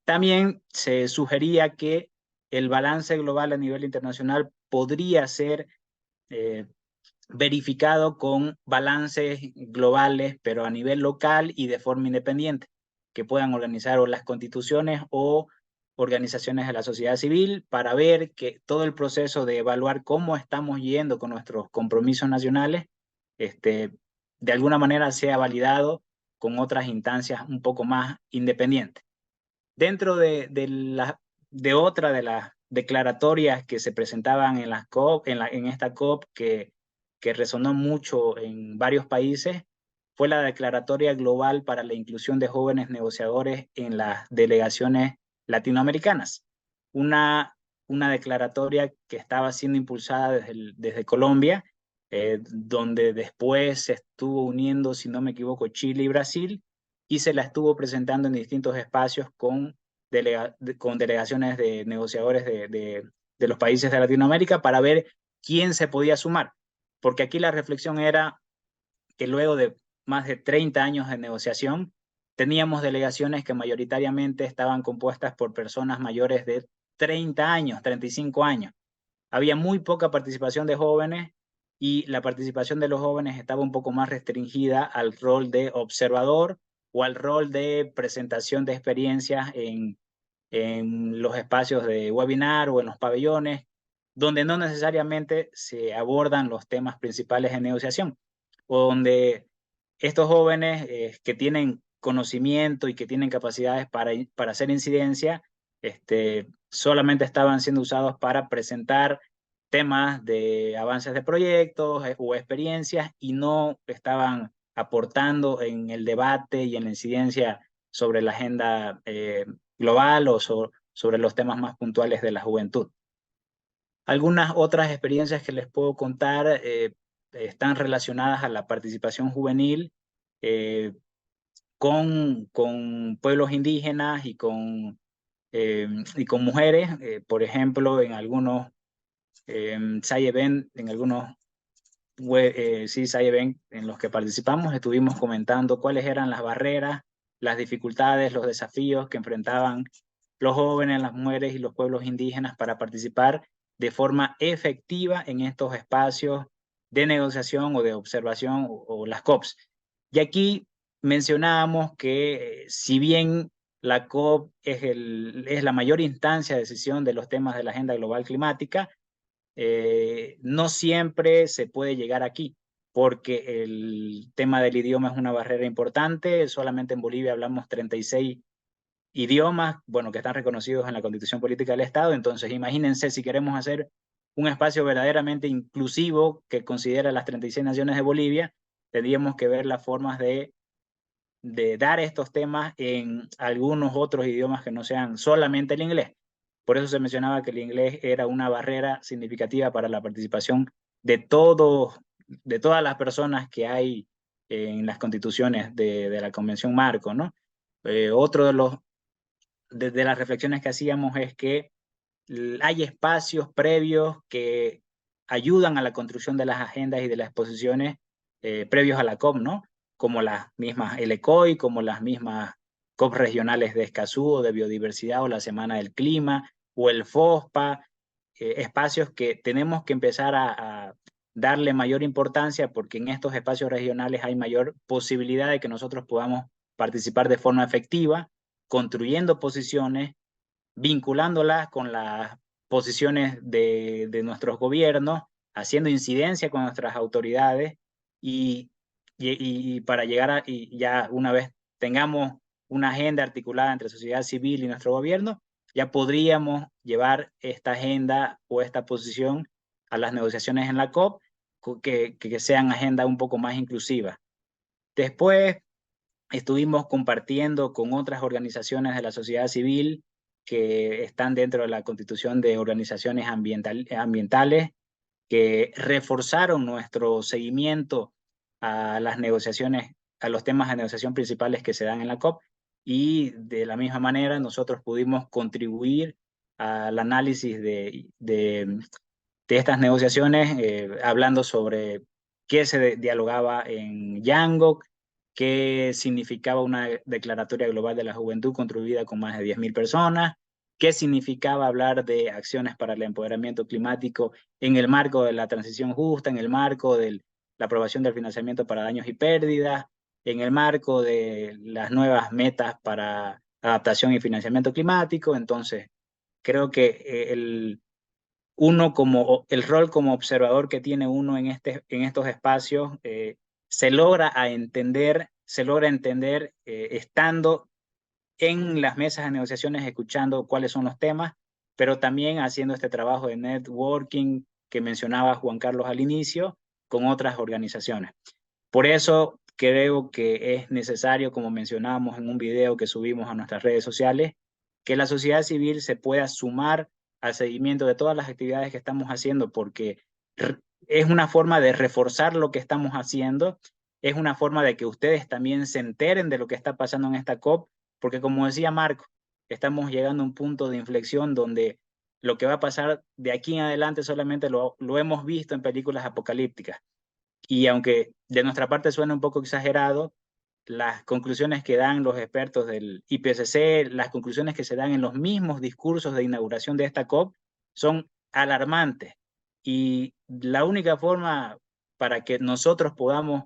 También se sugería que el balance global a nivel internacional podría ser verificado con balances globales, pero a nivel local y de forma independiente, que puedan organizar o las constituciones o organizaciones de la sociedad civil, para ver que todo el proceso de evaluar cómo estamos yendo con nuestros compromisos nacionales, de alguna manera sea validado con otras instancias un poco más independientes. Dentro de otra de las declaratorias que se presentaban en las COP, en esta COP que resonó mucho en varios países, fue la Declaratoria Global para la Inclusión de Jóvenes Negociadores en las Delegaciones Latinoamericanas. Una declaratoria que estaba siendo impulsada desde Colombia, donde después se estuvo uniendo, si no me equivoco, Chile y Brasil, y se la estuvo presentando en distintos espacios con delegaciones de negociadores de los países de Latinoamérica para ver quién se podía sumar. Porque aquí la reflexión era que luego de más de 30 años de negociación, teníamos delegaciones que mayoritariamente estaban compuestas por personas mayores de 30 años, 35 años. Había muy poca participación de jóvenes, y la participación de los jóvenes estaba un poco más restringida al rol de observador o al rol de presentación de experiencias en los espacios de webinar o en los pabellones, donde no necesariamente se abordan los temas principales de negociación, o donde estos jóvenes que tienen conocimiento y que tienen capacidades para hacer incidencia, solamente estaban siendo usados para presentar temas de avances de proyectos o experiencias, y no estaban aportando en el debate y en la incidencia sobre la agenda global o sobre los temas más puntuales de la juventud. Algunas otras experiencias que les puedo contar están relacionadas a la participación juvenil con pueblos indígenas y con mujeres. Por ejemplo, en algunos side event, en algunos side event en los que participamos, estuvimos comentando cuáles eran las barreras, las dificultades, los desafíos que enfrentaban los jóvenes, las mujeres y los pueblos indígenas para participar de forma efectiva en estos espacios de negociación o de observación o las COPs. Y aquí mencionábamos que si bien la COP es la mayor instancia de decisión de los temas de la agenda global climática, no siempre se puede llegar aquí, porque el tema del idioma es una barrera importante. Solamente en Bolivia hablamos 36 idiomas, bueno, que están reconocidos en la Constitución Política del Estado. Entonces, imagínense, si queremos hacer un espacio verdaderamente inclusivo que considera las 36 naciones de Bolivia, tendríamos que ver las formas de dar estos temas en algunos otros idiomas que no sean solamente el inglés. Por eso se mencionaba que el inglés era una barrera significativa para la participación de todas las personas que hay en las constituciones de la Convención Marco, ¿no? Otro de las reflexiones que hacíamos es que hay espacios previos que ayudan a la construcción de las agendas y de las exposiciones previos a la COP, ¿no? Como las mismas ELECOI, como las mismas COP regionales de Escazú o de biodiversidad, o la Semana del Clima, o el FOSPA, espacios que tenemos que empezar a darle mayor importancia porque en estos espacios regionales hay mayor posibilidad de que nosotros podamos participar de forma efectiva, construyendo posiciones, vinculándolas con las posiciones de nuestros gobiernos, haciendo incidencia con nuestras autoridades y para llegar a, y ya una vez tengamos una agenda articulada entre sociedad civil y nuestro gobierno, ya podríamos llevar esta agenda o esta posición a las negociaciones en la COP, que sean agendas un poco más inclusivas. Después estuvimos compartiendo con otras organizaciones de la sociedad civil que están dentro de la constitución de organizaciones ambientales que reforzaron nuestro seguimiento a las negociaciones, a los temas de negociación principales que se dan en la COP, y de la misma manera nosotros pudimos contribuir al análisis de estas negociaciones, hablando sobre qué se dialogaba en Yangok, qué significaba una declaratoria global de la juventud contribuida con más de 10.000 personas, qué significaba hablar de acciones para el empoderamiento climático en el marco de la transición justa, en el marco de la aprobación del financiamiento para daños y pérdidas, en el marco de las nuevas metas para adaptación y financiamiento climático. Entonces, creo que el rol como observador que tiene uno en estos espacios se logra entender estando en las mesas de negociaciones, escuchando cuáles son los temas, pero también haciendo este trabajo de networking que mencionaba Juan Carlos al inicio con otras organizaciones. Por eso creo que es necesario, como mencionábamos en un video que subimos a nuestras redes sociales, que la sociedad civil se pueda sumar al seguimiento de todas las actividades que estamos haciendo, porque es una forma de reforzar lo que estamos haciendo, es una forma de que ustedes también se enteren de lo que está pasando en esta COP, porque como decía Marco, estamos llegando a un punto de inflexión donde lo que va a pasar de aquí en adelante solamente lo hemos visto en películas apocalípticas. Y aunque de nuestra parte suena un poco exagerado, las conclusiones que dan los expertos del IPCC, las conclusiones que se dan en los mismos discursos de inauguración de esta COP son alarmantes. Y la única forma para que nosotros podamos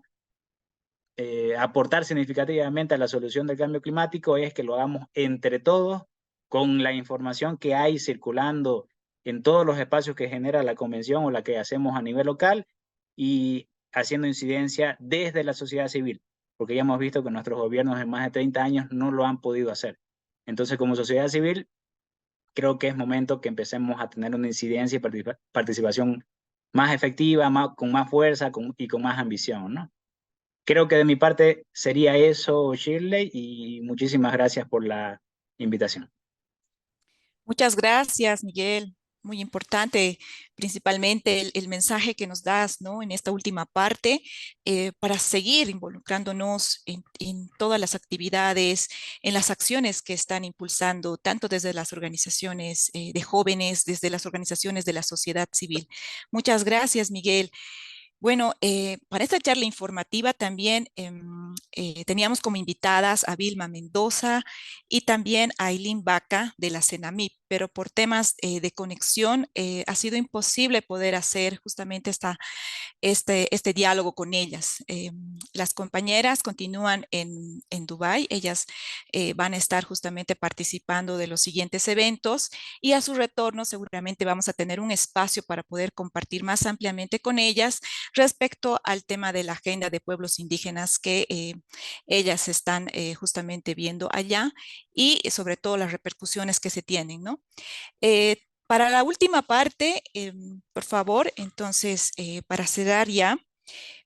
aportar significativamente a la solución del cambio climático es que lo hagamos entre todos, con la información que hay circulando en todos los espacios que genera la convención o la que hacemos a nivel local, y haciendo incidencia desde la sociedad civil, porque ya hemos visto que nuestros gobiernos en más de 30 años no lo han podido hacer. Entonces, como sociedad civil, creo que es momento que empecemos a tener una incidencia y participación más efectiva, con más fuerza y con más ambición, ¿no? Creo que de mi parte sería eso, Shirley, y muchísimas gracias por la invitación. Muchas gracias, Miguel. Muy importante, principalmente el mensaje que nos das, ¿no? En esta última parte, para seguir involucrándonos en todas las actividades, en las acciones que están impulsando, tanto desde las organizaciones de jóvenes, desde las organizaciones de la sociedad civil. Muchas gracias, Miguel. Bueno, para esta charla informativa también teníamos como invitadas a Vilma Mendoza y también a Aileen Vaca de la CENAMIP, pero por temas de conexión ha sido imposible poder hacer justamente este diálogo con ellas. Las compañeras continúan en Dubái, ellas van a estar justamente participando de los siguientes eventos y a su retorno seguramente vamos a tener un espacio para poder compartir más ampliamente con ellas respecto al tema de la agenda de pueblos indígenas que ellas están justamente viendo allá y sobre todo las repercusiones que se tienen, ¿no? Para la última parte, por favor, entonces, para cerrar ya,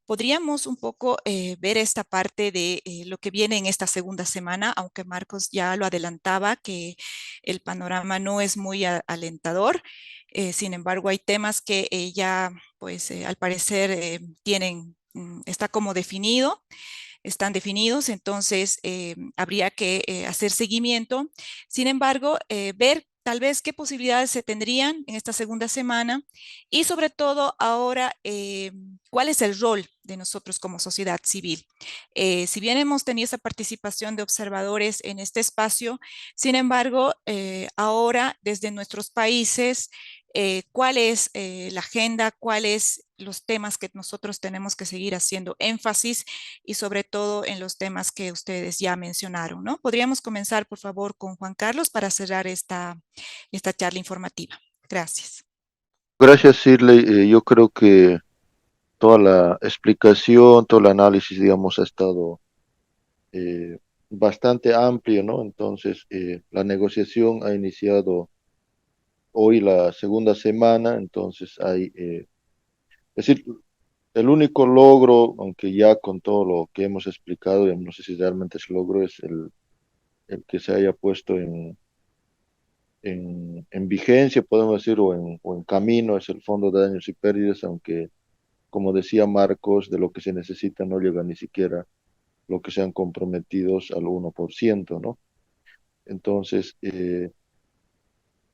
podríamos un poco ver esta parte de lo que viene en esta segunda semana, aunque Marcos ya lo adelantaba, que el panorama no es muy alentador. Sin embargo, hay temas que ya, pues, al parecer está como definido, están definidos, entonces habría que hacer seguimiento. Sin embargo, ver tal vez qué posibilidades se tendrían en esta segunda semana y sobre todo ahora, cuál es el rol de nosotros como sociedad civil. Si bien hemos tenido esa participación de observadores en este espacio, sin embargo, ahora desde nuestros países, cuál es la agenda, cuáles los temas que nosotros tenemos que seguir haciendo énfasis y sobre todo en los temas que ustedes ya mencionaron, ¿no? Podríamos comenzar, por favor, con Juan Carlos para cerrar esta charla informativa. Gracias. Gracias, Shirley. Yo creo que toda la explicación, todo el análisis, digamos, ha estado eh, bastante amplio, ¿no? Entonces, la negociación ha iniciado hoy la segunda semana, entonces es decir, el único logro, aunque ya con todo lo que hemos explicado, ya no sé si realmente es logro, es el que se haya puesto en vigencia, podemos decir, o en camino, es el Fondo de Daños y Pérdidas, aunque, como decía Marcos, de lo que se necesita no llega ni siquiera lo que sean comprometidos al 1%, ¿no? Entonces,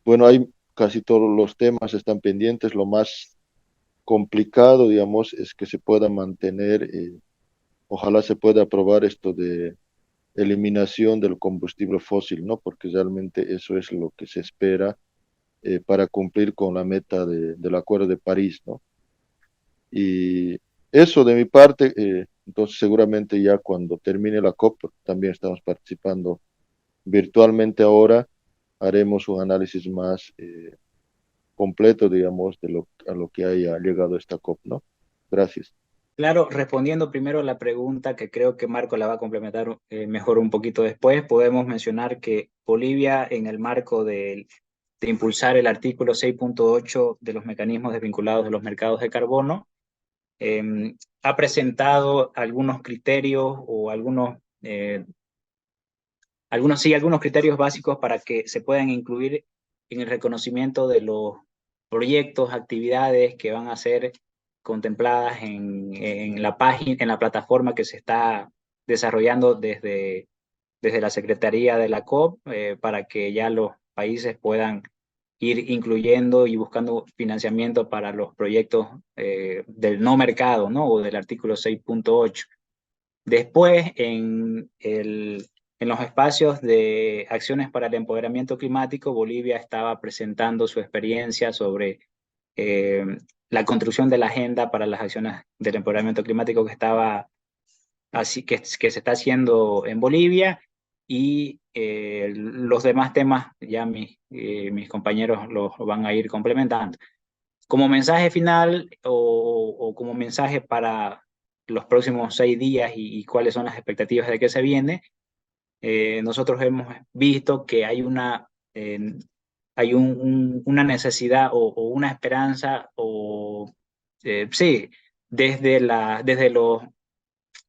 bueno, hay casi todos los temas están pendientes. Lo más complicado, digamos, es que se pueda mantener, ojalá se pueda aprobar esto de eliminación del combustible fósil, ¿no? Porque realmente eso es lo que se espera para cumplir con la meta del Acuerdo de París, ¿no? Y eso de mi parte, entonces seguramente ya cuando termine la COP, también estamos participando virtualmente ahora, haremos un análisis más completo, digamos, a lo que haya llegado esta COP, ¿no? Gracias. Claro, respondiendo primero a la pregunta, que creo que Marco la va a complementar mejor un poquito después, podemos mencionar que Bolivia, en el marco de impulsar el artículo 6.8 de los mecanismos desvinculados de los mercados de carbono, ha presentado algunos criterios o algunos criterios básicos para que se puedan incluir en el reconocimiento de los proyectos, actividades que van a ser contempladas en la página, en la plataforma que se está desarrollando desde la Secretaría de la COP, para que ya los países puedan ir incluyendo y buscando financiamiento para los proyectos del no mercado, ¿no? O del artículo 6.8. Después, en los espacios de acciones para el empoderamiento climático, Bolivia estaba presentando su experiencia sobre eh, la construcción de la agenda para las acciones del empoderamiento climático que se está haciendo en Bolivia, y los demás temas ya mis compañeros los van a ir complementando. Como mensaje final o como mensaje para los próximos 6 días y cuáles son las expectativas de qué se viene, nosotros hemos visto que hay una necesidad o una esperanza, sí, desde los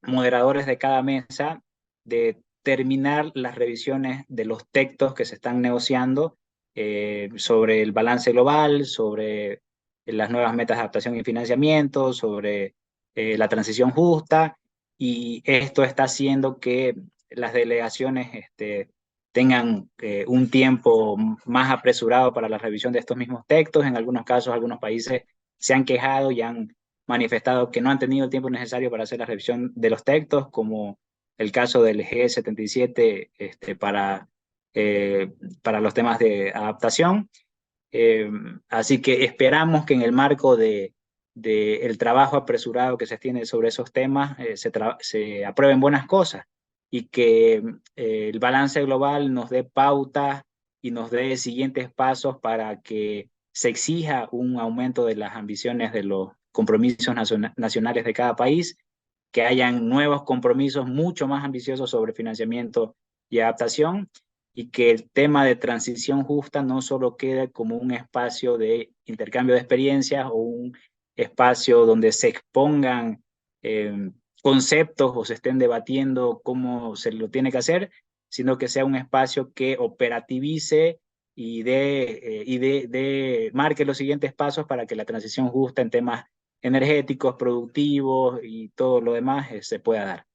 moderadores de cada mesa, de terminar las revisiones de los textos que se están negociando sobre el balance global, sobre las nuevas metas de adaptación y financiamiento, sobre la transición justa, y esto está haciendo que las delegaciones tengan un tiempo más apresurado para la revisión de estos mismos textos. En algunos casos, algunos países se han quejado y han manifestado que no han tenido el tiempo necesario para hacer la revisión de los textos, como el caso del G77 para los temas de adaptación. Así que esperamos que en el marco el trabajo apresurado que se tiene sobre esos temas se aprueben buenas cosas, y que el balance global nos dé pauta y nos dé siguientes pasos para que se exija un aumento de las ambiciones de los compromisos nacionales de cada país, que hayan nuevos compromisos mucho más ambiciosos sobre financiamiento y adaptación, y que el tema de transición justa no solo quede como un espacio de intercambio de experiencias o un espacio donde se expongan conceptos o se estén debatiendo cómo se lo tiene que hacer, sino que sea un espacio que operativice y marque los siguientes pasos para que la transición justa en temas energéticos, productivos y todo lo demás se pueda dar.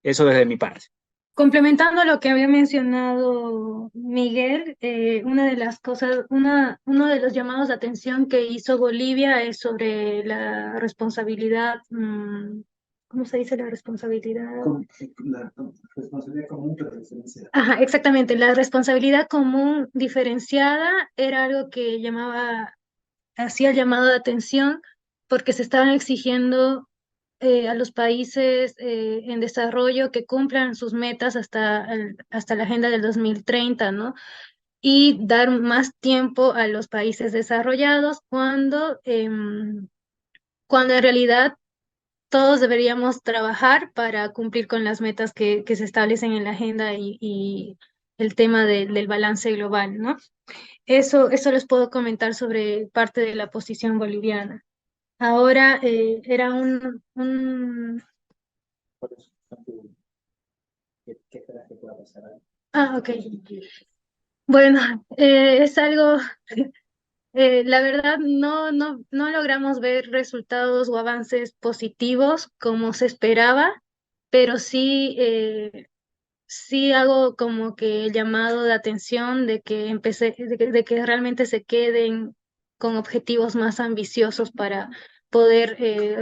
Eso desde mi parte. Complementando lo que había mencionado Miguel, una de las cosas, uno de los llamados de atención que hizo Bolivia es sobre la responsabilidad, ¿cómo se dice la responsabilidad? La responsabilidad común pero diferenciada. Ajá, exactamente, la responsabilidad común diferenciada era algo que hacía el llamado de atención porque se estaban exigiendo a los países en desarrollo que cumplan sus metas hasta la Agenda del 2030, ¿no? Y dar más tiempo a los países desarrollados cuando en realidad todos deberíamos trabajar para cumplir con las metas que se establecen en la agenda y el tema del balance global, ¿no? Eso les puedo comentar sobre parte de la posición boliviana. Ahora era ¿Qué esperas que pueda pasar ahí? Ok. Bueno, es algo, la verdad no logramos ver resultados o avances positivos como se esperaba, pero sí hago como que el llamado de atención de que realmente se queden con objetivos más ambiciosos para poder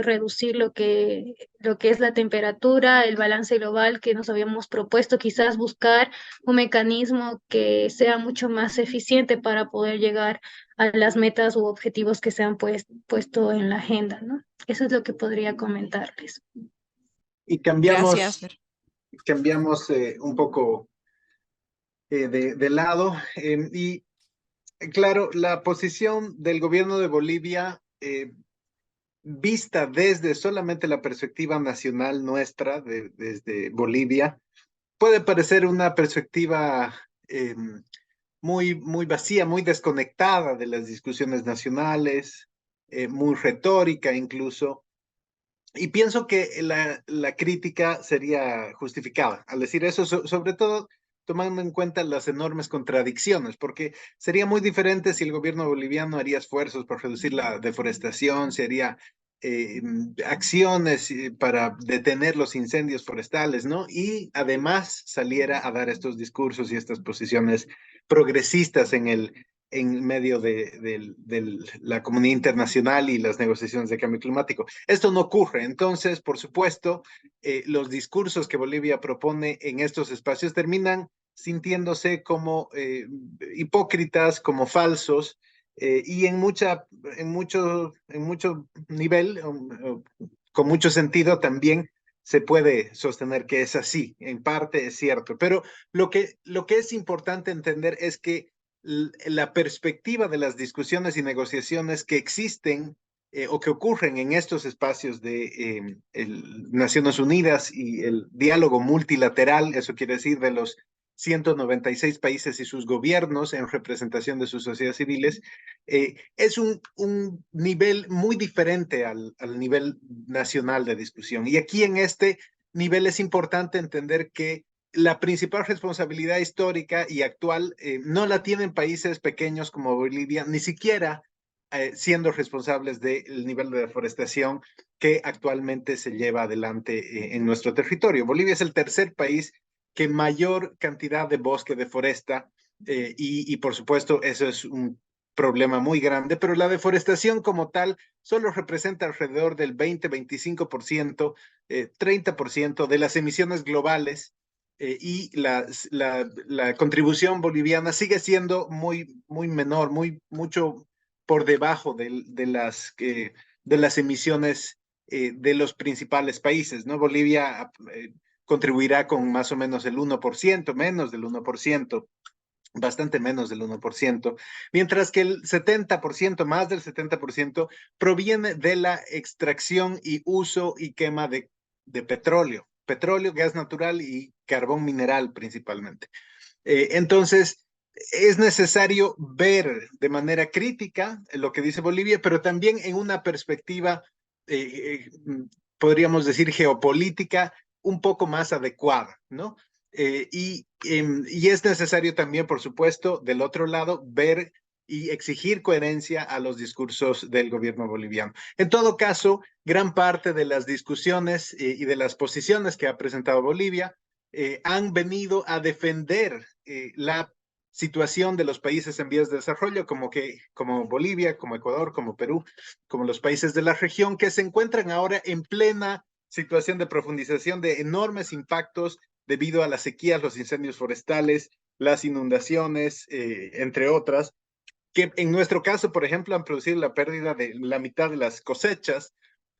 reducir lo que es la temperatura, el balance global que nos habíamos propuesto, quizás buscar un mecanismo que sea mucho más eficiente para poder llegar a las metas u objetivos que se han puesto en la agenda, ¿no? Eso es lo que podría comentarles. Y Gracias, Fer. cambiamos un poco de lado. Y claro, la posición del gobierno de Bolivia, vista desde solamente la perspectiva nacional nuestra, desde Bolivia, puede parecer una perspectiva muy vacía, muy desconectada de las discusiones nacionales, muy retórica incluso. Y pienso que la crítica sería justificada al decir eso, sobre todo tomando en cuenta las enormes contradicciones, porque sería muy diferente si el gobierno boliviano haría esfuerzos por reducir la deforestación, si haría acciones para detener los incendios forestales, ¿no? Y además saliera a dar estos discursos y estas posiciones progresistas en medio de la comunidad internacional y las negociaciones de cambio climático. Esto no ocurre. Entonces, por supuesto, los discursos que Bolivia propone en estos espacios terminan sintiéndose como hipócritas, como falsos, y en mucho nivel, con mucho sentido también se puede sostener que es así, en parte es cierto, pero lo que es importante entender es que la perspectiva de las discusiones y negociaciones que existen o que ocurren en estos espacios de Naciones Unidas y el diálogo multilateral, eso quiere decir de los 196 países y sus gobiernos en representación de sus sociedades civiles, es un nivel muy diferente al nivel nacional de discusión. Y aquí en este nivel es importante entender que la principal responsabilidad histórica y actual no la tienen países pequeños como Bolivia, ni siquiera siendo responsables del nivel de deforestación que actualmente se lleva adelante en nuestro territorio. Bolivia es el tercer país que mayor cantidad de bosque deforesta y por supuesto eso es un problema muy grande, pero la deforestación como tal solo representa alrededor del 20-25%, 30% de las emisiones globales y la contribución boliviana sigue siendo muy menor, mucho por debajo de las emisiones de los principales países, ¿no? Bolivia contribuirá con más o menos el 1%, menos del 1%, bastante menos del 1%, mientras que el 70%, más del 70%, proviene de la extracción y uso y quema de petróleo, gas natural y carbón mineral principalmente. Entonces, es necesario ver de manera crítica lo que dice Bolivia, pero también en una perspectiva, podríamos decir, geopolítica un poco más adecuada, ¿no? Y es necesario también, por supuesto, del otro lado, ver y exigir coherencia a los discursos del gobierno boliviano. En todo caso, gran parte de las discusiones y de las posiciones que ha presentado Bolivia han venido a defender la situación de los países en vías de desarrollo, como Bolivia, como Ecuador, como Perú, como los países de la región, que se encuentran ahora en plena situación de profundización de enormes impactos debido a las sequías, los incendios forestales, las inundaciones, entre otras, que en nuestro caso, por ejemplo, han producido la pérdida de la mitad de las cosechas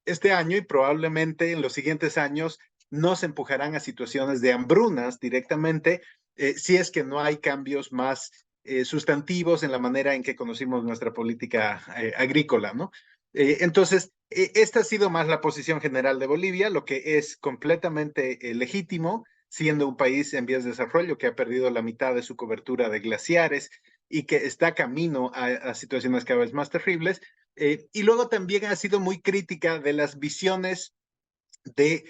este año y probablemente en los siguientes años nos empujarán a situaciones de hambrunas directamente, si es que no hay cambios más sustantivos en la manera en que conocimos nuestra política agrícola, ¿no? Entonces, esta ha sido más la posición general de Bolivia, lo que es completamente legítimo, siendo un país en vías de desarrollo que ha perdido la mitad de su cobertura de glaciares y que está camino a situaciones cada vez más terribles. Y luego también ha sido muy crítica de las visiones de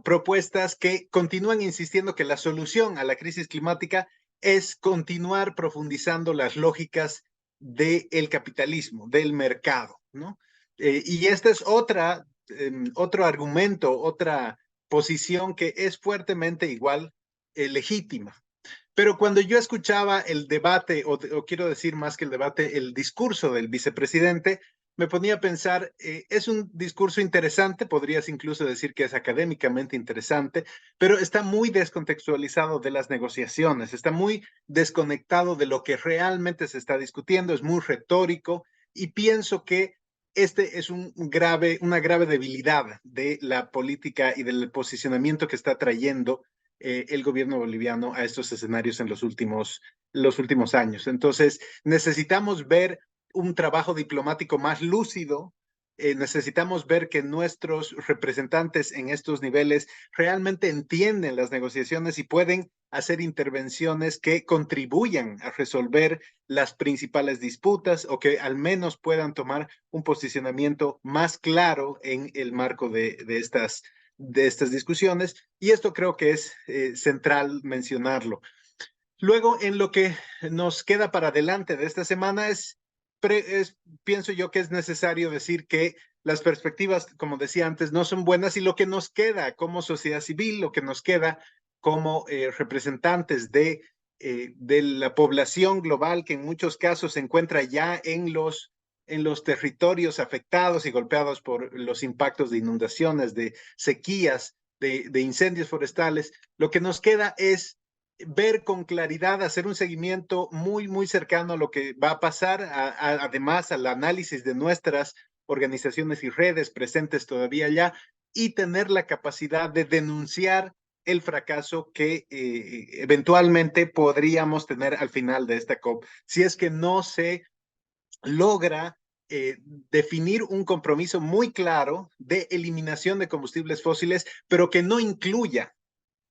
propuestas que continúan insistiendo que la solución a la crisis climática es continuar profundizando las lógicas del capitalismo, del mercado, ¿no? Y esta es otro argumento, otra posición que es fuertemente igual legítima. Pero cuando yo escuchaba el debate, o quiero decir más que el debate, el discurso del vicepresidente, me ponía a pensar, es un discurso interesante, podrías incluso decir que es académicamente interesante, pero está muy descontextualizado de las negociaciones, está muy desconectado de lo que realmente se está discutiendo, es muy retórico y pienso que este es una grave debilidad de la política y del posicionamiento que está trayendo el gobierno boliviano a estos escenarios en los últimos años. Entonces, necesitamos ver un trabajo diplomático más lúcido, necesitamos ver que nuestros representantes en estos niveles realmente entienden las negociaciones y pueden hacer intervenciones que contribuyan a resolver las principales disputas o que al menos puedan tomar un posicionamiento más claro en el marco de estas discusiones, y esto creo que es central mencionarlo. Luego, en lo que nos queda para adelante de esta semana pienso yo que es necesario decir que las perspectivas, como decía antes, no son buenas y lo que nos queda como sociedad civil, lo que nos queda como representantes de la población global que en muchos casos se encuentra ya en los territorios afectados y golpeados por los impactos de inundaciones, de sequías, de incendios forestales, lo que nos queda es ver con claridad, hacer un seguimiento muy, muy cercano a lo que va a pasar, además al análisis de nuestras organizaciones y redes presentes todavía allá y tener la capacidad de denunciar el fracaso que eventualmente podríamos tener al final de esta COP, si es que no se logra definir un compromiso muy claro de eliminación de combustibles fósiles, pero que no incluya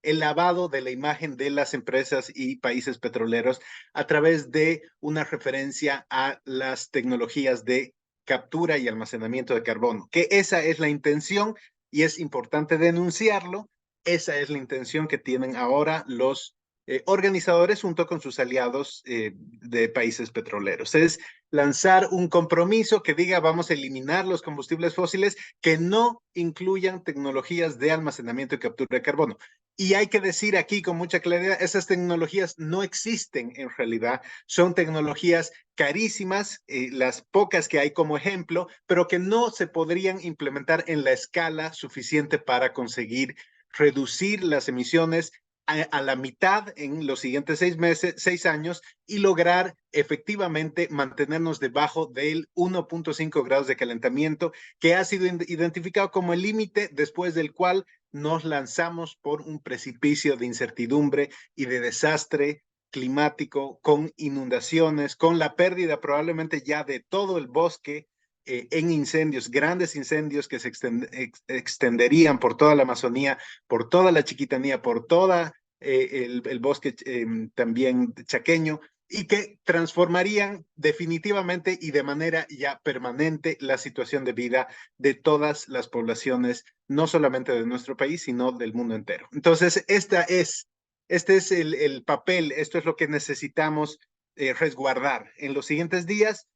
el lavado de la imagen de las empresas y países petroleros a través de una referencia a las tecnologías de captura y almacenamiento de carbono, que esa es la intención y es importante denunciarlo. Esa es la intención que tienen ahora los organizadores junto con sus aliados de países petroleros. Es lanzar un compromiso que diga vamos a eliminar los combustibles fósiles que no incluyan tecnologías de almacenamiento y captura de carbono. Y hay que decir aquí con mucha claridad, esas tecnologías no existen en realidad, son tecnologías carísimas, las pocas que hay como ejemplo, pero que no se podrían implementar en la escala suficiente para conseguir reducir las emisiones a la mitad en los siguientes 6 años y lograr efectivamente mantenernos debajo del 1.5 grados de calentamiento que ha sido identificado como el límite después del cual nos lanzamos por un precipicio de incertidumbre y de desastre climático con inundaciones, con la pérdida probablemente ya de todo el bosque en incendios, grandes incendios que se extenderían por toda la Amazonía, por toda la Chiquitanía, por toda el bosque también chaqueño, y que transformarían definitivamente y de manera ya permanente la situación de vida de todas las poblaciones, no solamente de nuestro país, sino del mundo entero. Entonces, este es el papel, esto es lo que necesitamos resguardar en los siguientes días,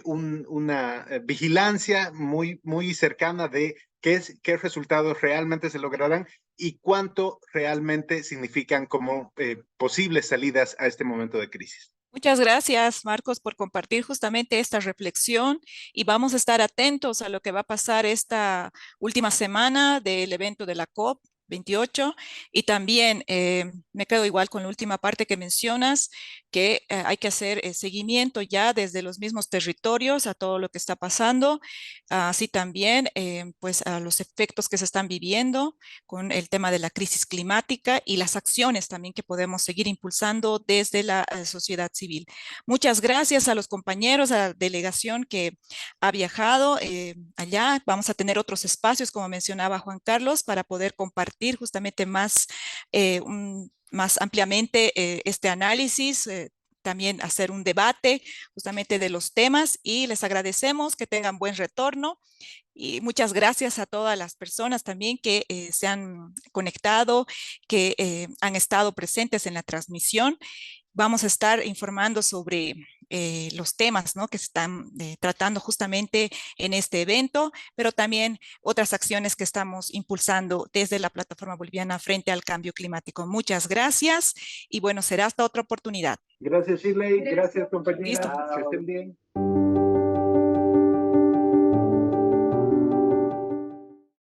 una vigilancia muy, muy cercana de qué resultados realmente se lograrán y cuánto realmente significan como posibles salidas a este momento de crisis. Muchas gracias, Marcos, por compartir justamente esta reflexión y vamos a estar atentos a lo que va a pasar esta última semana del evento de la COP28 y también me quedo igual con la última parte que mencionas, que hay que hacer seguimiento ya desde los mismos territorios a todo lo que está pasando, así también pues a los efectos que se están viviendo con el tema de la crisis climática y las acciones también que podemos seguir impulsando desde la sociedad civil. Muchas gracias a los compañeros, a la delegación que ha viajado allá. Vamos a tener otros espacios, como mencionaba Juan Carlos, para poder compartir justamente más ampliamente este análisis. También hacer un debate justamente de los temas y les agradecemos que tengan buen retorno. Y muchas gracias a todas las personas también que se han conectado, que han estado presentes en la transmisión. Vamos a estar informando sobre los temas, ¿no?, que se están tratando justamente en este evento, pero también otras acciones que estamos impulsando desde la Plataforma Boliviana frente al cambio climático. Muchas gracias y bueno, será hasta otra oportunidad. Gracias, Shirley. Gracias, compañera. Listo. Que estén bien.